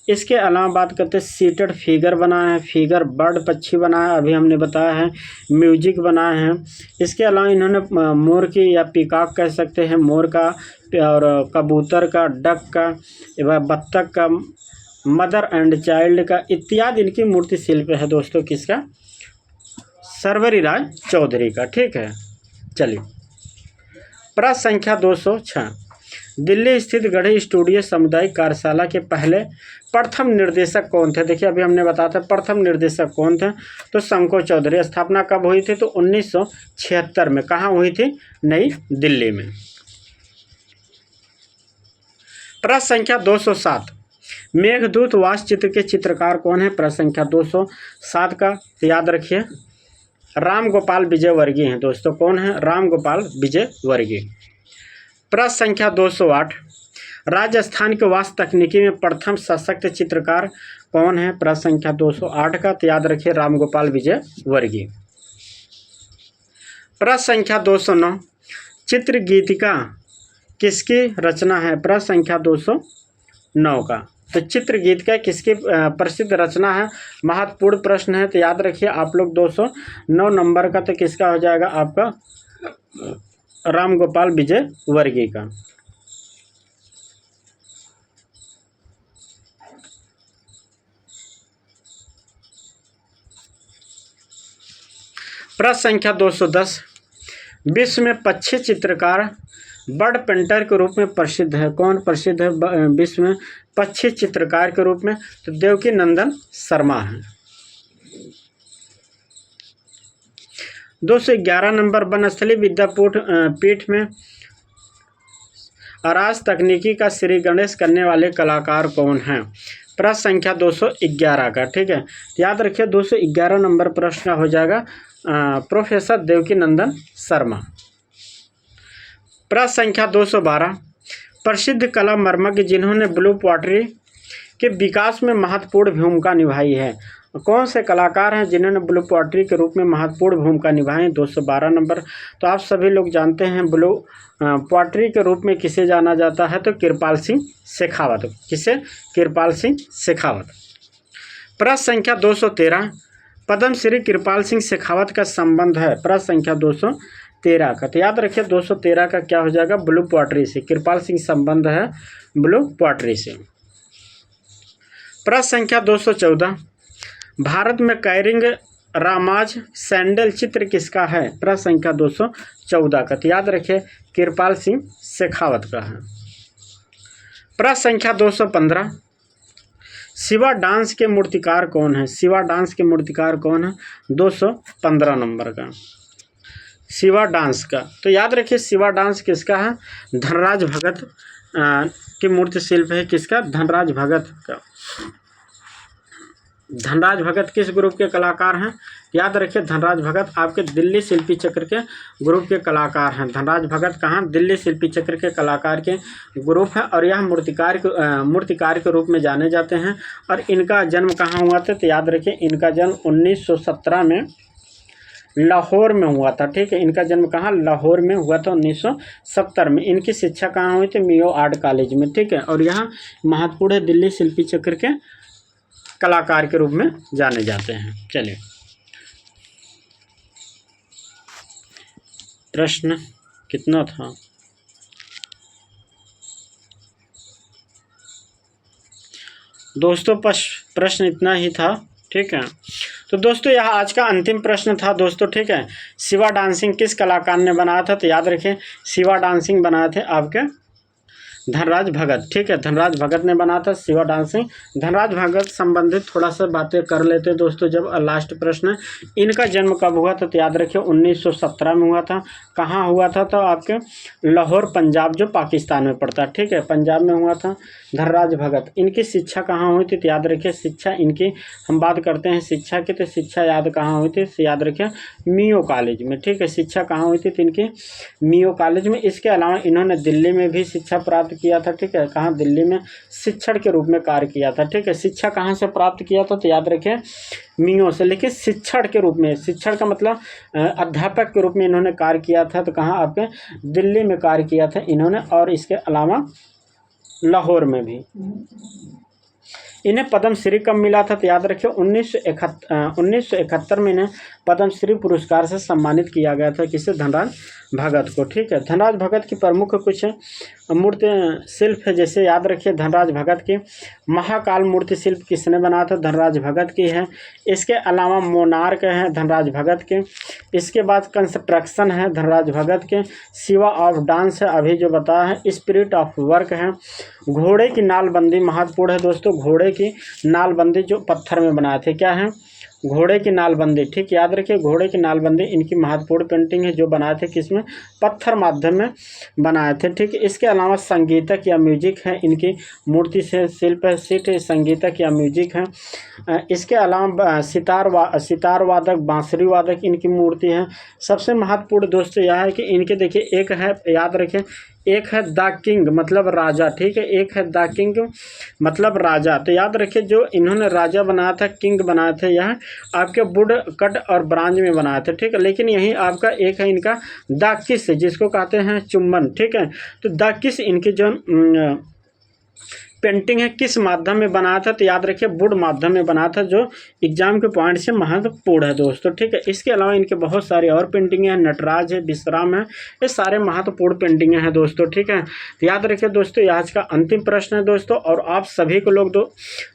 इसके अलावा बात करते हैं सीटेड फिगर बनाए हैं, फिगर बर्ड पक्षी बनाया अभी हमने बताया है, म्यूजिक बनाए हैं। इसके अलावा इन्होंने मोर की या पीकॉक कह सकते हैं, मोर का और कबूतर का, डक का, बत्तख का, मदर एंड चाइल्ड का इत्यादि इनकी मूर्ति शिल्प है दोस्तों। किसका? सर्वरी राय चौधरी का, ठीक है। चलिए, प्रश्न संख्या 206, दिल्ली स्थित गढ़ी स्टूडियो सामुदायिक कार्यशाला के पहले प्रथम निर्देशक कौन थे? देखिए अभी हमने बताया था प्रथम निर्देशक कौन थे, तो शंको चौधरी। स्थापना कब हुई थी? तो 1976 में। कहाँ हुई थी? नई दिल्ली में। प्रश्न संख्या 207, मेघदूत वास्तुचित्र के चित्रकार कौन है? प्रश्न संख्या 207 का याद रखिए राम गोपाल विजयवर्गीय हैं दोस्तों। कौन है? राम गोपाल विजयवर्गीय। प्रश्न संख्या 208, राजस्थान के वास्तु तकनीकी में प्रथम सशक्त चित्रकार कौन है? प्रश्न संख्या 208 का तो याद रखिए राम गोपाल विजयवर्गीय। प्रश्न संख्या 209, चित्र गीतिका किसकी रचना है? प्रश्न संख्या 209 का तो चित्र गीतिका किसकी प्रसिद्ध रचना है? महत्वपूर्ण प्रश्न है, तो याद रखिए आप लोग 209 नंबर का तो किसका हो जाएगा आपका? राम गोपाल विजयवर्गीय का। प्रश्न संख्या 210, विश्व में पक्षी चित्रकार बर्ड पेंटर के रूप में प्रसिद्ध है। कौन प्रसिद्ध है विश्व में पक्षी चित्रकार के रूप में? तो देवकी नंदन शर्मा है। 211 नंबर, वनस्थली विद्यापीठ में अराज तकनीकी का श्री गणेश करने वाले कलाकार कौन हैं? प्रश्न संख्या 211 का, ठीक है। याद रखिए 211 नंबर प्रश्न का हो जाएगा प्रोफेसर देवकी नंदन शर्मा। प्रश्न संख्या 212, प्रसिद्ध कला मर्मज्ञ जिन्होंने ब्लू पॉटरी के विकास में महत्वपूर्ण भूमिका निभाई है। कौन से कलाकार हैं जिन्होंने ब्लू पॉटरी के रूप में महत्वपूर्ण भूमिका निभाई? 212 नंबर। तो आप सभी लोग जानते हैं ब्लू पॉटरी के रूप में किसे जाना जाता है? तो कृपाल सिंह शेखावत। किसे? कृपाल सिंह शेखावत। प्रश्न संख्या 213, पद्मश्री कृपाल सिंह शेखावत का संबंध है। प्रश्न संख्या 213 का तो याद रखिए 213 का क्या हो जाएगा? ब्लू पॉटरी से। कृपाल सिंह संबंध है ब्लू पॉटरी से। प्रश्न संख्या 214, भारत में कैरिंग रामाज सैंडल चित्र किसका है? प्रश्न संख्या 214 का तो याद रखिए कृपाल सिंह शेखावत का है। प्रश्न संख्या 215, शिवा डांस के मूर्तिकार कौन है? शिवा डांस के मूर्तिकार कौन है? 215 नंबर का शिवा डांस का तो याद रखिए शिवा डांस किसका है? धनराज भगत की मूर्ति शिल्प है। किसका? धनराज भगत का। धनराज भगत किस ग्रुप के कलाकार हैं? याद रखिए धनराज भगत आपके दिल्ली शिल्पी चक्र के ग्रुप के कलाकार हैं। धनराज भगत कहाँ? दिल्ली शिल्पी चक्र के कलाकार के ग्रुप है और यह मूर्तिकार के रूप में जाने जाते हैं। और इनका जन्म कहाँ हुआ था? तो याद रखिए इनका जन्म 1917 में लाहौर में हुआ था, ठीक है। इनका जन्म कहाँ, लाहौर में हुआ था 1970 में। इनकी शिक्षा कहाँ हुई थी, मियो आर्ट कॉलेज में, ठीक है। और यहाँ महत्वपूर्ण है, दिल्ली शिल्पी चक्र के कलाकार के रूप में जाने जाते हैं। चलिए प्रश्न कितना था, दोस्तों प्रश्न इतना ही था, ठीक है। तो दोस्तों यह आज का अंतिम प्रश्न था दोस्तों, ठीक है। शिवा डांसिंग किस कलाकार ने बनाया था, तो याद रखें शिवा डांसिंग बनाए थे आपके धनराज भगत, ठीक है। धनराज भगत ने बनाया था शिवा डांसिंग। धनराज भगत संबंधित थोड़ा सा बातें कर लेते हैं दोस्तों। जब लास्ट प्रश्न, इनका जन्म कब हुआ था, तो याद रखिए 1917 में हुआ था। कहाँ हुआ था, तो आपके लाहौर पंजाब जो पाकिस्तान में पड़ता है, ठीक है, पंजाब में हुआ था धनराज भगत। इनकी शिक्षा कहाँ हुई थी, तो याद रखिए शिक्षा इनकी, हम बात करते हैं शिक्षा की, तो शिक्षा याद कहाँ हुई थी, याद रखिए मियो कॉलेज में, ठीक है। शिक्षा कहाँ हुई थी, तो इनकी मियो कॉलेज में। इसके अलावा इन्होंने दिल्ली में भी शिक्षा प्राप्त किया था, ठीक है। कहाँ, दिल्ली में शिक्षण के रूप में कार्य किया था, ठीक है। शिक्षा कहाँ से प्राप्त किया था, तो याद रखें मियो से, लेकिन शिक्षण के रूप में, शिक्षण का मतलब अध्यापक के रूप में इन्होंने कार्य किया था, तो कहाँ आपके दिल्ली में कार्य किया था इन्होंने, और इसके अलावा लाहौर में भी। इन्हें पद्मश्री कब मिला था, तो याद रखिए 1971 में इन्हें पद्मश्री पुरस्कार से सम्मानित किया गया था, किसे, धनराज भगत को, ठीक है। धनराज भगत की प्रमुख कुछ मूर्ति शिल्प है, जैसे याद रखिए धनराज भगत की महाकाल मूर्ति शिल्प किसने बनाया था, धनराज भगत की है। इसके अलावा मोनार्क है धनराज भगत के। इसके बाद कंस्ट्रक्शन है धनराज भगत के। शिवा ऑफ डांस है, अभी जो बताया है। स्पिरिट ऑफ वर्क है। घोड़े की नालबंदी महत्वपूर्ण है दोस्तों, घोड़े की नालबंदी जो पत्थर में बनाए थे, क्या है, घोड़े की नालबंदी, ठीक, याद रखिए घोड़े की नालबंदी इनकी महत्वपूर्ण पेंटिंग है, जो बनाए थे किसमें, पत्थर माध्यम में बनाए थे, ठीक। इसके अलावा संगीतक या म्यूजिक है, इनकी मूर्ति से शिल्प है, सीट संगीतक या म्यूजिक है। इसके अलावा सितार वादक, बांसुरी वादक इनकी मूर्ति है। सबसे महत्वपूर्ण दोस्तों यह है कि इनके देखिए एक है, याद रखें, एक है द किंग मतलब राजा, ठीक है। एक है द किंग मतलब राजा, तो याद रखिए जो इन्होंने राजा बनाया था, किंग बनाए थे, यह आपके वुड कट और ब्रांज में बनाए थे, ठीक है। लेकिन यही आपका एक है इनका द किस, जिसको कहते हैं चुम्बन, ठीक है। तो द किस इनकी जो पेंटिंग है किस माध्यम में बनाया था, तो याद रखिए वुड माध्यम में बना था, जो एग्जाम के पॉइंट से महत्वपूर्ण है दोस्तों, ठीक है। इसके अलावा इनके बहुत सारी और पेंटिंगें हैं, नटराज है, विश्राम है, ये सारे महत्वपूर्ण पेंटिंगें हैं दोस्तों, ठीक है। तो याद रखिए दोस्तों ये आज का अंतिम प्रश्न है दोस्तों। और आप सभी को लोग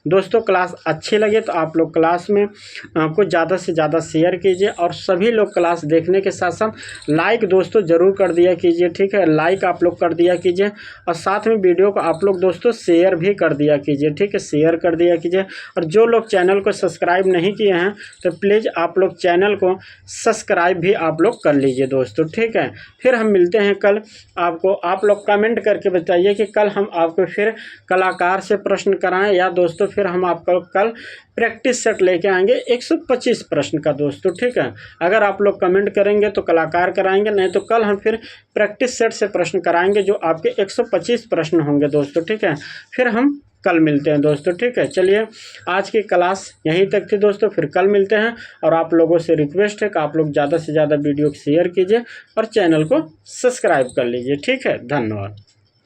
दोस्तों क्लास अच्छी लगे तो आप लोग क्लास में को ज़्यादा से ज़्यादा शेयर कीजिए, और सभी लोग क्लास देखने के साथ साथ लाइक दोस्तों ज़रूर कर दिया कीजिए, ठीक है। लाइक आप लोग कर दिया कीजिए, और साथ में वीडियो को आप लोग दोस्तों शेयर भी कर दिया कीजिए, ठीक है, शेयर कर दिया कीजिए। और जो लोग चैनल को सब्सक्राइब नहीं किए हैं तो प्लीज़ आप लोग चैनल को सब्सक्राइब भी आप लोग कर लीजिए दोस्तों, ठीक है। फिर हम मिलते हैं कल, आपको आप लोग कमेंट करके बताइए कि कल हम आपको फिर कलाकार से प्रश्न कराएं, या दोस्तों फिर हम आपको कल प्रैक्टिस सेट लेके आएंगे 125 प्रश्न का दोस्तों, ठीक है। अगर आप लोग कमेंट करेंगे तो कलाकार कराएंगे, नहीं तो कल हम फिर प्रैक्टिस सेट से प्रश्न कराएंगे, जो आपके 125 प्रश्न होंगे दोस्तों, ठीक है। फिर हम कल मिलते हैं दोस्तों, ठीक है। चलिए आज की क्लास यहीं तक थी दोस्तों, फिर कल मिलते हैं। और आप लोगों से रिक्वेस्ट है कि आप लोग ज़्यादा से ज़्यादा वीडियो शेयर कीजिए और चैनल को सब्सक्राइब कर लीजिए, ठीक है। धन्यवाद।